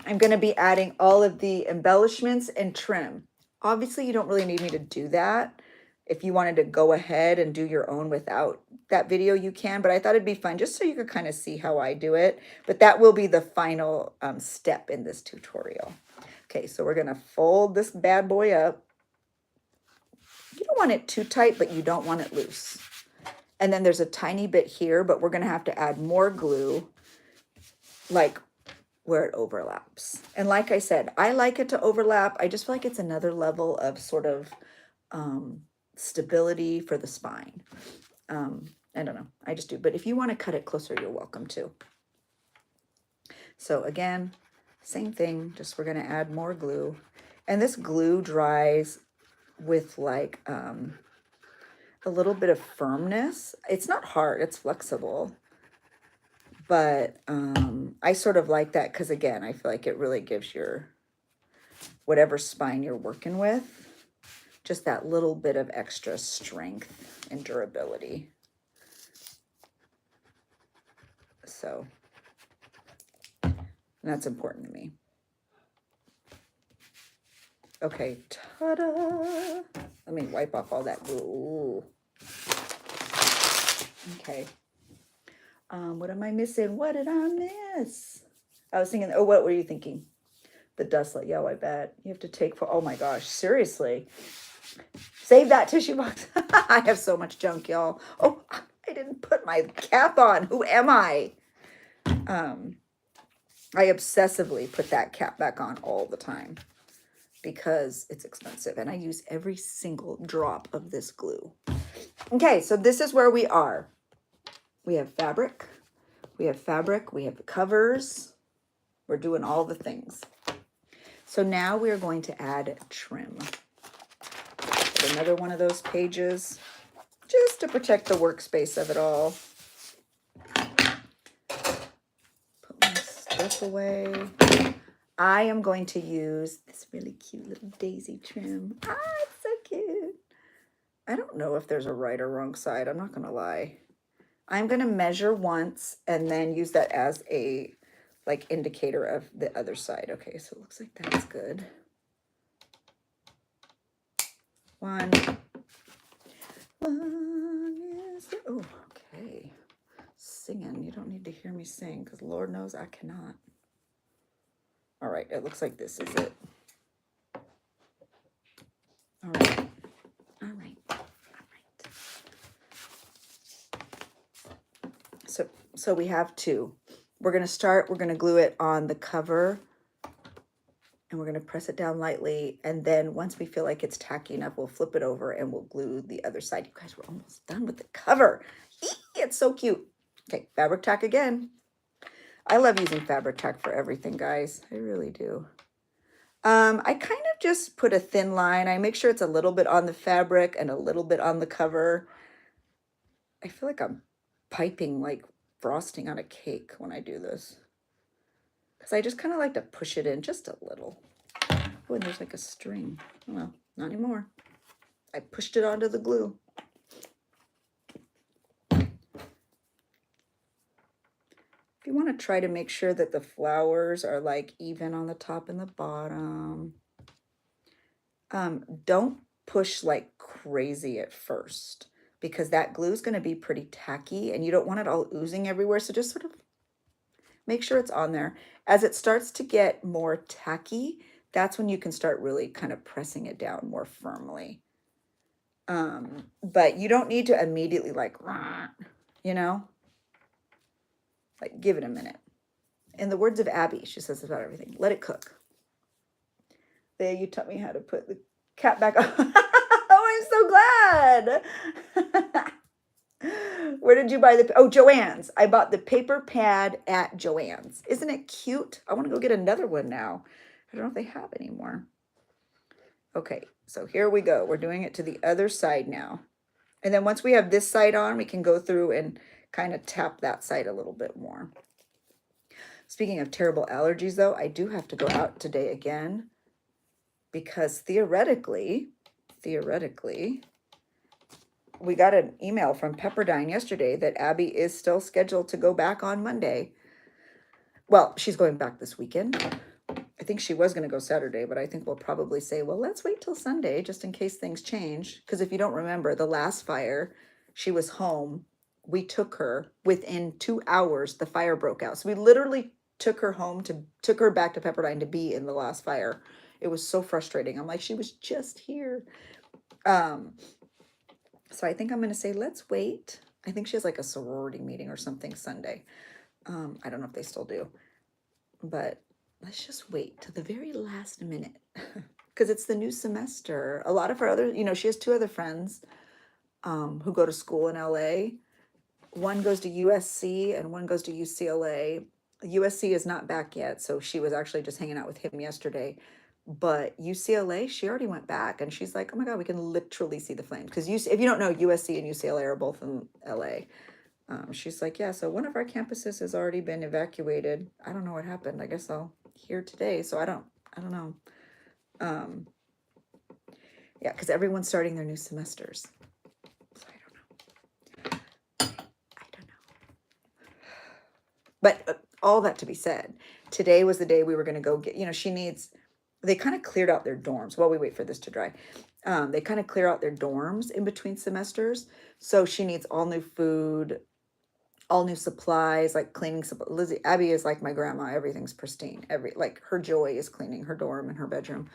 I'm going to be adding all of the embellishments and trim. Obviously, you don't really need me to do that. If you wanted to go ahead and do your own without that video, you can. But I thought it'd be fun just so you could kind of see how I do it. But that will be the final step in this tutorial. Okay, so we're going to fold this bad boy up. don't want it too tight, but you don't want it loose. And then there's a tiny bit here, but we're going to have to add more glue, like where it overlaps. And like I said, I like it to overlap. I just feel like it's another level of sort of stability for the spine. I don't know. I just do. But if you want to cut it closer, you're welcome to. So again, same thing. Just we're going to add more glue. And this glue dries with like a little bit of firmness. It's not hard. It's flexible. But I sort of like that because, again, I feel like it really gives your whatever spine you're working with just that little bit of extra strength and durability. So that's important to me. Okay, ta-da! Let me wipe off all that glue. Okay. What am I missing? What did I miss? I was thinking, oh, what were you thinking? The dustlet. Yeah, I bet. You have to take for, oh my gosh, seriously. Save that tissue box. I have so much junk, y'all. Oh, I didn't put my cap on. Who am I? I obsessively put that cap back on all the time because it's expensive and I use every single drop of this glue. Okay, so this is where we are. We have fabric, we have covers. We're doing all the things. So now we're going to add trim. Put another one of those pages just to protect the workspace of it all. Put my stuff away. I am going to use this really cute little daisy trim. Ah, it's so cute. I don't know if there's a right or wrong side. I'm not going to lie. I'm going to measure once and then use that as a like indicator of the other side. Okay, so it looks like that's good. One is, oh, okay. Singing. You don't need to hear me sing because Lord knows I cannot. All right, it looks like this is it. All right. All right. All right. So we have two. We're going to glue it on the cover and we're going to press it down lightly. And then once we feel like it's tacky enough, we'll flip it over and we'll glue the other side. You guys, we're almost done with the cover. It's so cute. Okay, fabric tack again. I love using fabric tack for everything, guys. I really do. I kind of just put a thin line. I make sure it's a little bit on the fabric and a little bit on the cover. I feel like I'm piping like frosting on a cake when I do this. Because I just kind of like to push it in just a little. Oh, and there's like a string. Oh, well, not anymore. I pushed it onto the glue. You want to try to make sure that the flowers are like even on the top and the bottom. Don't push like crazy at first because that glue is going to be pretty tacky and you don't want it all oozing everywhere. So just sort of make sure it's on there. As it starts to get more tacky, that's when you can start really kind of pressing it down more firmly. But you don't need to immediately like, you know? Like, give it a minute. In the words of Abby, she says about everything, let it cook. There, you taught me how to put the cap back on. Oh, I'm so glad. Where did you buy the, oh, Joann's. I bought the paper pad at Joann's. Isn't it cute? I want to go get another one now. I don't know if they have anymore. Okay, so here we go. We're doing it to the other side now. And then once we have this side on, we can go through and kind of tap that side a little bit more. Speaking of terrible allergies, though, I do have to go out today again because theoretically, we got an email from Pepperdine yesterday that Abby is still scheduled to go back on Monday. Well, she's going back this weekend. I think she was going to go Saturday, but I think we'll probably say, well, let's wait till Sunday just in case things change. Because if you don't remember, the last fire, she was home. We took her within 2 hours, the fire broke out. So we literally took her back to Pepperdine to be in the last fire. It was so frustrating. I'm like, she was just here. So I think I'm going to say, let's wait. I think she has like a sorority meeting or something Sunday. I don't know if they still do, but let's just wait till the very last minute because it's the new semester. A lot of her other, she has two other friends who go to school in LA. One goes to USC and one goes to UCLA. USC is not back yet, so she was actually just hanging out with him yesterday. But UCLA, she already went back, and she's like, "Oh my God, we can literally see the flames." Because if you don't know, USC and UCLA are both in LA. She's like, "Yeah, so one of our campuses has already been evacuated. I don't know what happened. I guess I'll hear today. So I don't know. Um, yeah, because everyone's starting their new semesters. So I don't know. I don't know. But all that to be said, today was the day we were going to go get, they kind of cleared out their dorms while we wait for this to dry. They kind of clear out their dorms in between semesters. So she needs all new food, all new supplies, like cleaning supplies. Lizzie, Abby is like my grandma. Everything's pristine. Like her joy is cleaning her dorm and her bedroom.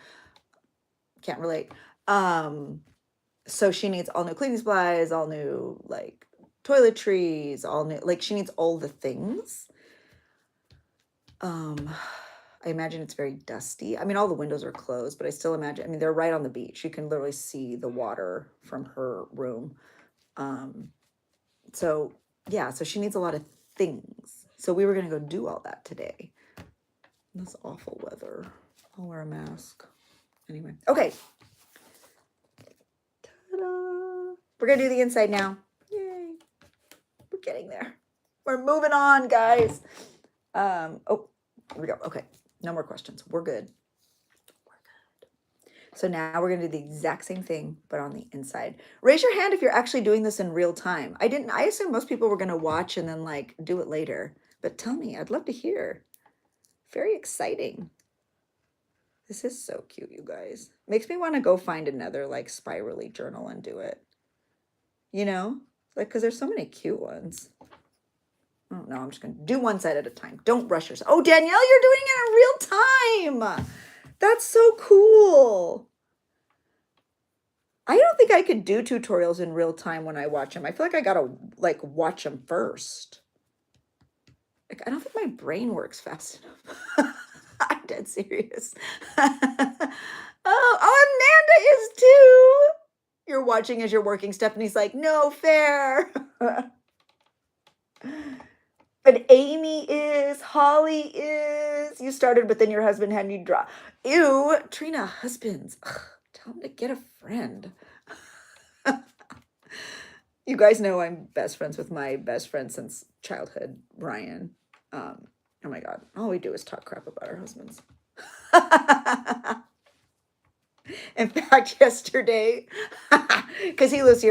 Can't relate. So she needs all new cleaning supplies, all new like toiletries, all new, like she needs all the things. I imagine it's very dusty. I mean, all the windows are closed, but I still imagine, I mean, they're right on the beach. You can literally see the water from her room. So yeah, so she needs a lot of things. So we were going to go do all that today. This awful weather. I'll wear a mask. Anyway, okay. Ta-da. We're going to do the inside now. Yay. We're getting there. We're moving on, guys. Oh, here we go. Okay. No more questions. We're good. So now we're going to do the exact same thing, but on the inside. Raise your hand if you're actually doing this in real time. I assume most people were going to watch and then like do it later, but tell me, I'd love to hear. Very exciting. This is so cute, you guys. Makes me want to go find another like spirally journal and do it. Like, cause there's so many cute ones. Oh no, I'm just going to do one side at a time. Don't rush yourself. Oh, Danielle, you're doing it in real time. That's so cool. I don't think I could do tutorials in real time when I watch them. I feel like I gotta like watch them first. Like I don't think my brain works fast enough. I'm dead serious. Amanda is too. You're watching as you're working. Stephanie's like, no fair. But Amy is, Holly is. You started, but then your husband had you draw. Ew, Trina, husbands. Ugh, tell him to get a friend. You guys know I'm best friends with my best friend since childhood, Brian. Oh my God, all we do is talk crap about our husbands. In fact, yesterday, because he lives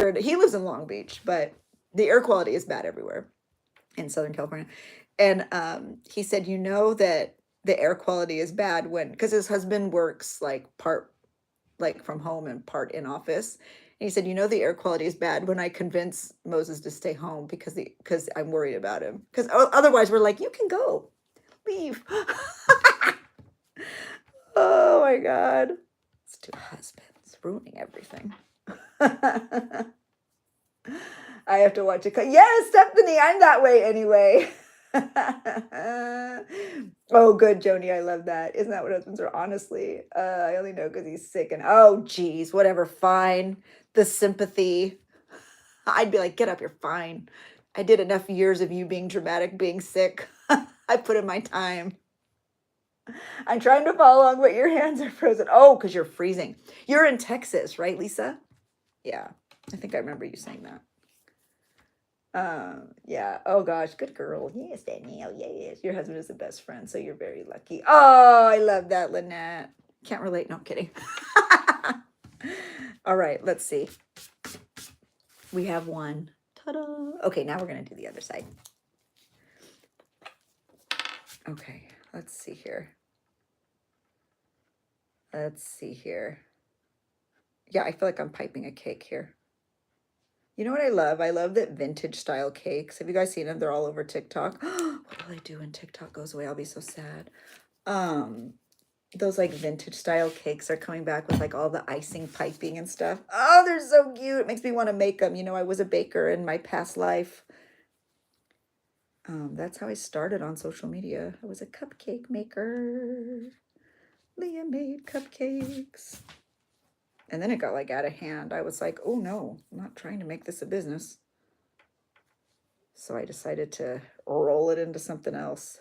in Long Beach, but the air quality is bad everywhere in Southern California. And he said, that the air quality is bad because his husband works like part like from home and part in office. And he said, the air quality is bad when I convince Moses to stay home because I'm worried about him. Because otherwise we're like, you can go, leave. Oh my God. It's two husbands ruining everything. I have to watch it. Yes, Stephanie, I'm that way anyway. Oh, good, Joni. I love that. Isn't that what husbands are? Honestly, I only know because he's sick. And oh, geez, whatever. Fine. The sympathy. I'd be like, get up. You're fine. I did enough years of you being dramatic, being sick. I put in my time. I'm trying to follow along, but your hands are frozen. Oh, because you're freezing. You're in Texas, right, Lisa? Yeah, I think I remember you saying that. Yeah. Oh gosh, good girl. Yes, Danielle. Yes, your husband is the best friend, so you're very lucky. Oh, I love that, Lynette. Can't relate. No, I'm kidding. All right, let's see. We have one. Ta-da. Okay, now we're gonna do the other side. Okay, let's see here. Yeah, I feel like I'm piping a cake here. You know what I love? I love that vintage style cakes. Have you guys seen them? They're all over TikTok. What will I do when TikTok goes away? I'll be so sad. those like vintage style cakes are coming back with like all the icing piping and stuff. Oh, they're so cute. It makes me want to make them. You know, I was a baker in my past life. That's how I started on social media. I was a cupcake maker. Leah made cupcakes. And then it got like out of hand. I was like, oh no, I'm not trying to make this a business. So I decided to roll it into something else.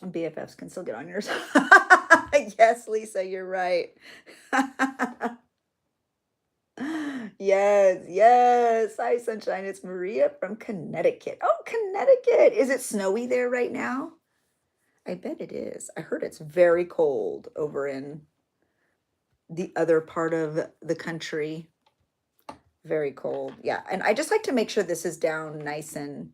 BFFs can still get on yours. Yes, Lisa, you're right. Yes, yes. Hi, sunshine. It's Maria from Connecticut. Oh, Connecticut. Is it snowy there right now? I bet it is. I heard it's very cold over in the other part of the country. Very cold. Yeah. And I just like to make sure this is down nice and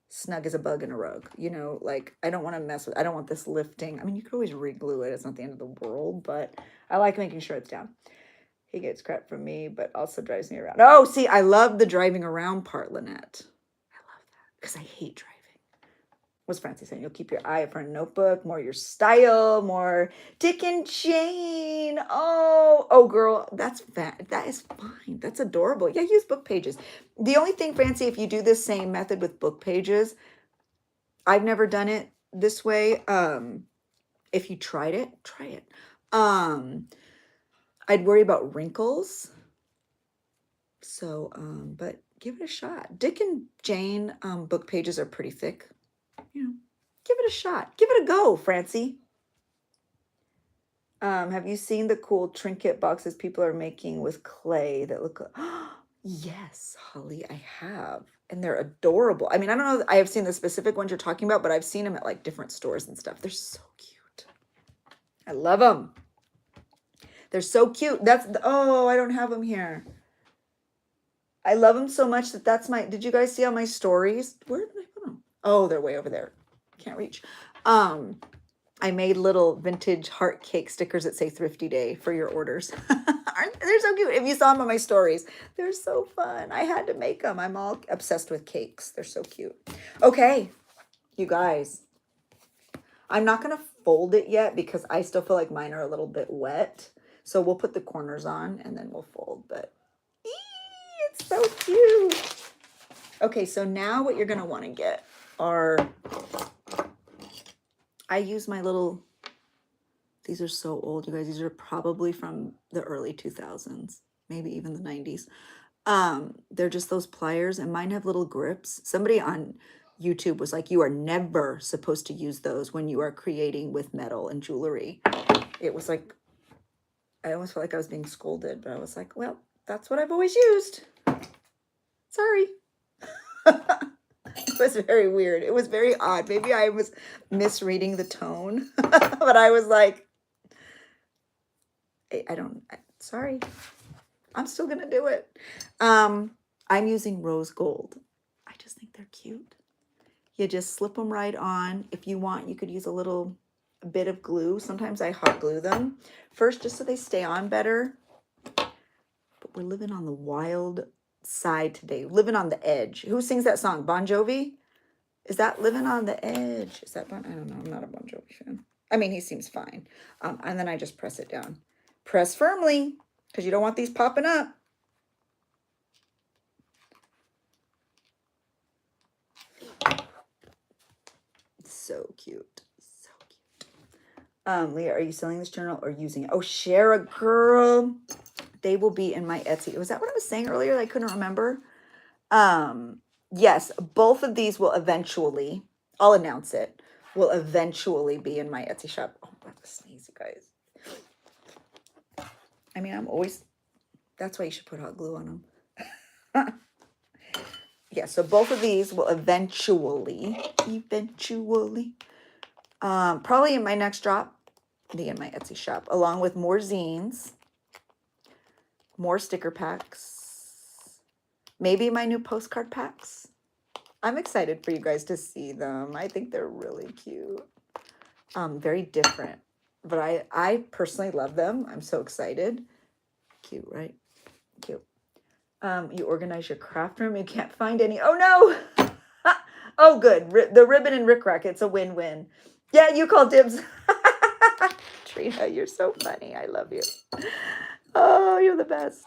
snug as a bug in a rug. You know, like I don't want to mess with, I don't want this lifting. I mean, you could always re-glue it. It's not the end of the world, but I like making sure it's down. He gets crap from me, but also drives me around. Oh, see, I love the driving around part, Lynette. I love that because I hate driving. What's Francie saying? You'll keep your eye for a notebook, more your style, more Dick and Jane. Oh, girl, that's fat. That is fine. That's adorable. Yeah, use book pages. The only thing, Francie, if you do this same method with book pages, I've never done it this way. If you tried it, try it. I'd worry about wrinkles. So, but give it a shot. Dick and Jane book pages are pretty thick. You know, give it a shot. Give it a go, Francie. Have you seen the cool trinket boxes people are making with clay that look yes, Holly, I have. And they're adorable. I mean, I don't know. I have seen the specific ones you're talking about, but I've seen them at like different stores and stuff. They're so cute. I love them. They're so cute. Oh, I don't have them here. I love them so much that's my, did you guys see on my stories? Where did I put them? Oh, they're way over there. Can't reach. I made little vintage heart cake stickers that say Thrifty Day for your orders. They're so cute. If you saw them on my stories, they're so fun. I had to make them. I'm all obsessed with cakes. They're so cute. Okay, you guys. I'm not going to fold it yet because I still feel like mine are a little bit wet. So we'll put the corners on and then we'll fold. But it's so cute. Okay, so now what you're going to want to get are... I use my little, these are so old, you guys. These are probably from the early 2000s, maybe even the 90s. They're just those pliers, and mine have little grips. Somebody on YouTube was like, you are never supposed to use those when you are creating with metal and jewelry. It was like, I almost felt like I was being scolded, but I was like, well, that's what I've always used. Sorry. It was very weird. It was very odd. Maybe I was misreading the tone, but I was like, sorry. I'm still going to do it. I'm using rose gold. I just think they're cute. You just slip them right on. If you want, you could use a bit of glue. Sometimes I hot glue them first just so they stay on better. But we're living on the wild side today. Living on the edge. Who sings that song? Bon Jovi? Is that Living on the Edge? Is that I don't know. I'm not a Bon Jovi fan. I mean, he seems fine. And then I just press it down. Press firmly because you don't want these popping up. So cute. So cute. Leah, are you selling this journal or using it? Oh, share a girl. They will be in my Etsy. Was that what I was saying earlier? I couldn't remember. Yes, both of these will eventually, I'll announce it, will eventually be in my Etsy shop. Oh, I'm about to sneeze, you guys. I mean, that's why you should put hot glue on them. Yeah, so both of these will eventually, probably in my next drop, be in my Etsy shop, along with more zines, more sticker packs, maybe my new postcard packs. I'm excited for you guys to see them. I think they're really cute. Very different. But I personally love them. I'm so excited. Cute, right? Cute. You organize your craft room. You can't find any. Oh, no. Oh, good. The ribbon and rickrack. It's a win-win. Yeah, you call dibs. Trina, you're so funny. I love you. Oh, you're the best.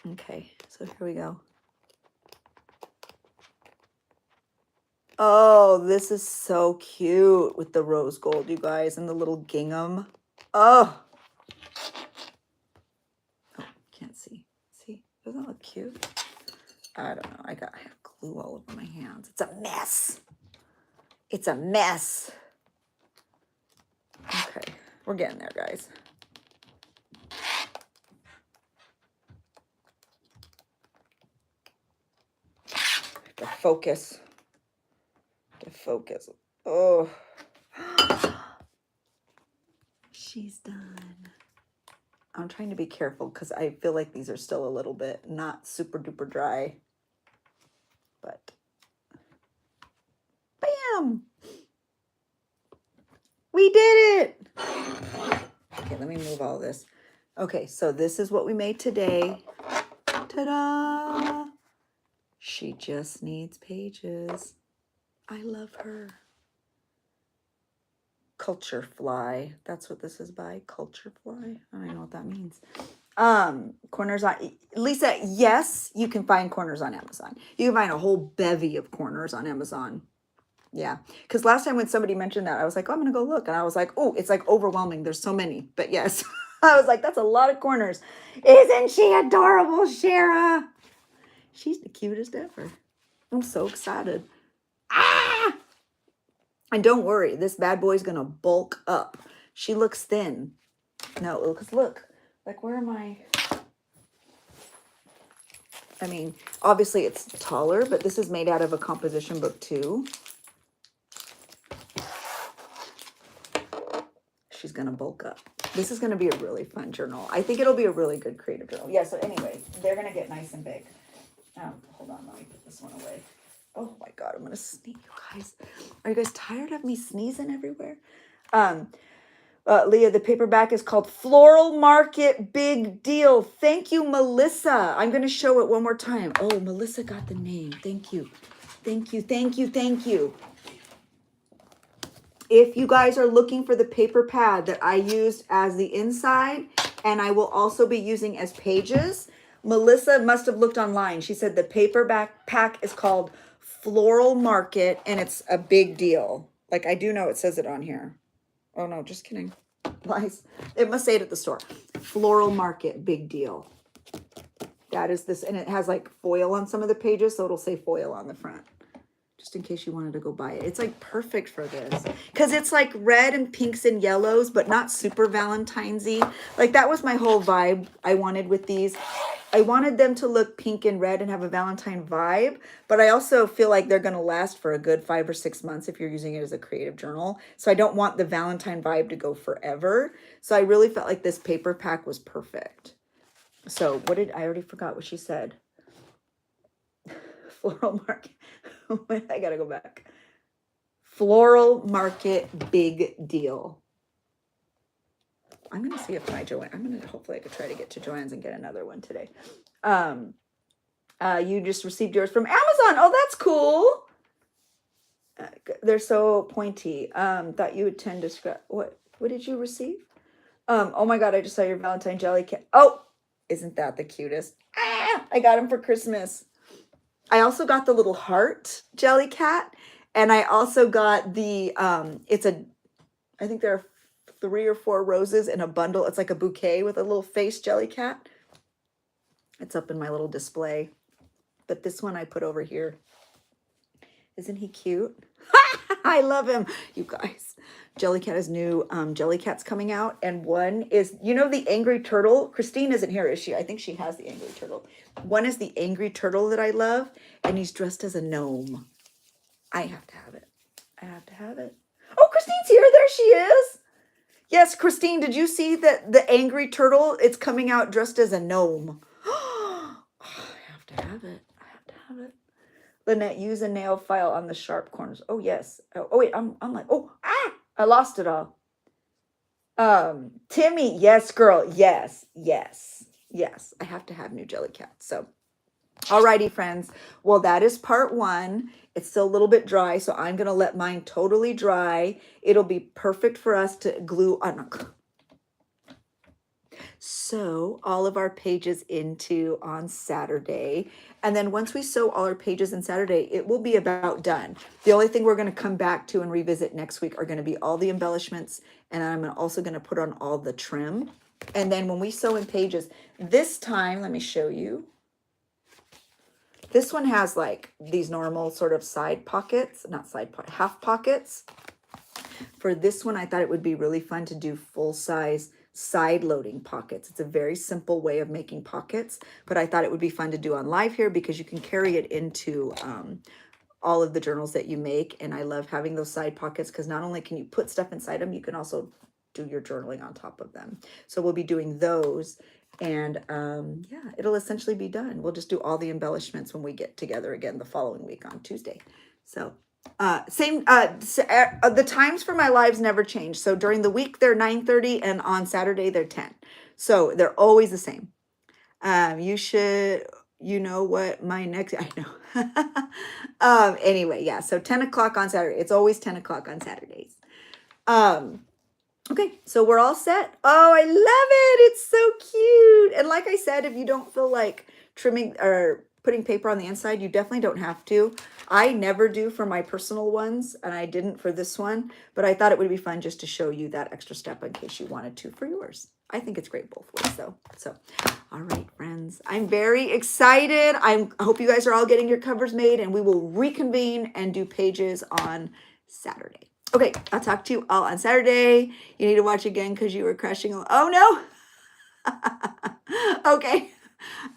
Okay, so here we go. Oh, this is so cute with the rose gold, you guys, and the little gingham. Oh, can't see. See, doesn't that look cute? I don't know. I have glue all over my hands. It's a mess. It's a mess. Okay, we're getting there, guys. To focus. To focus. Oh. She's done. I'm trying to be careful because I feel like these are still a little bit not super duper dry. But bam! We did it! Okay, let me move all this. Okay, so this is what we made today. Ta-da! She just needs pages. I love her. Culture Fly. That's what this is by. Culture Fly. I don't know what that means. Corners on Lisa, yes, you can find corners on Amazon. You can find a whole bevy of corners on Amazon. Yeah. Because last time when somebody mentioned that, I was like, oh, I'm gonna go look. And I was like, oh, it's like overwhelming. There's so many. But yes, I was like, that's a lot of corners. Isn't she adorable, Shara? She's the cutest ever. I'm so excited. Ah! And don't worry, this bad boy's gonna bulk up. She looks thin. No, because look, like where am I? I mean, obviously it's taller, but this is made out of a composition book too. She's gonna bulk up. This is gonna be a really fun journal. I think it'll be a really good creative journal. Yeah, so anyway, they're gonna get nice and big. Hold on, let me put this one away. Oh my God, I'm gonna sneeze, you guys. Are you guys tired of me sneezing everywhere? Leah, the paperback is called Floral Market Big Deal. Thank you, Melissa. I'm going to show it one more time. Oh, Melissa got the name. Thank you. Thank you. Thank you. Thank you. If you guys are looking for the paper pad that I used as the inside, and I will also be using as pages, Melissa must have looked online. She said the paperback pack is called Floral Market, and it's a big deal. Like, I do know it says it on here. Oh, no, just kidding. Lies. It must say it at the store. Floral Market, big deal. That is this, and it has like foil on some of the pages, so it'll say foil on the front. Just in case you wanted to go buy it. It's like perfect for this. Because it's like red and pinks and yellows, but not super Valentine's-y. Like that was my whole vibe I wanted with these. I wanted them to look pink and red and have a Valentine vibe, but I also feel like they're going to last for a good 5 or 6 months if you're using it as a creative journal. So I don't want the Valentine vibe to go forever. So I really felt like this paper pack was perfect. So I already forgot what she said. Floral Market. I gotta go back. Floral Market Big Deal. I'm gonna see if hopefully I could try to get to Joann's and get another one today. You just received yours from Amazon. Oh, that's cool. They're so pointy. Thought you would tend to scratch. What did you receive? Oh my God, I just saw your Valentine jelly cat. Oh, isn't that the cutest? I got him for Christmas. I also got the little heart jelly cat, and I also got the I think there are 3 or 4 roses in a bundle. It's like a bouquet with a little face jelly cat. It's up in my little display, but this one I put over here. Isn't he cute? I love him, you guys. Jellycat is new. Jellycat's coming out, and one is, you know, the angry turtle. Christine isn't here, is she? I think she has the angry turtle. One is the angry turtle that I love, and he's dressed as a gnome. I have to have it. I have to have it. Oh, Christine's here. There she is. Yes, Christine, did you see that the angry turtle? It's coming out dressed as a gnome. Oh, I have to have it. I have to have it. Lynette, use a nail file on the sharp corners. Oh, yes. Oh wait, I'm like, I lost it all. Timmy, yes, girl. Yes. I have to have new Jellycat. So Alrighty, friends. Well, that is part one. It's still a little bit dry, so I'm going to let mine totally dry. It'll be perfect for us to glue on. Sew all of our pages into on Saturday. And then once we sew all our pages in Saturday, it will be about done. The only thing we're going to come back to and revisit next week are going to be all the embellishments. And I'm also going to put on all the trim. And then when we sew in pages, this time, let me show you. This one has like these normal sort of side pockets, not side pocket, half pockets. For this one, I thought it would be really fun to do full size side loading pockets. It's a very simple way of making pockets, but I thought it would be fun to do on live here because you can carry it into all of the journals that you make. And I love having those side pockets because not only can you put stuff inside them, you can also do your journaling on top of them. So we'll be doing those. And yeah, it'll essentially be done. We'll just do all the embellishments when we get together again the following week on Tuesday. So the times for my lives never change. So during the week, they're 9:30 and on Saturday, they're 10. So they're always the same. You know what my next, I know. Anyway, yeah. So 10 o'clock on Saturday. It's always 10 o'clock on Saturdays. Okay, so we're all set. Oh, I love it. It's so cute. And like I said, if you don't feel like trimming or putting paper on the inside, you definitely don't have to. I never do for my personal ones, and I didn't for this one, but I thought it would be fun just to show you that extra step in case you wanted to for yours. I think it's great both ways though. So, all right, friends, I'm very excited. I hope you guys are all getting your covers made, and we will reconvene and do pages on Saturday. Okay, I'll talk to you all on Saturday. You need to watch again because you were crashing. Oh no. Okay.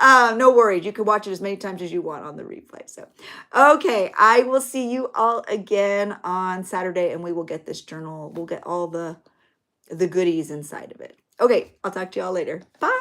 No worries. You can watch it as many times as you want on the replay. So, okay, I will see you all again on Saturday, and we will get this journal. We'll get all the goodies inside of it. Okay, I'll talk to you all later. Bye.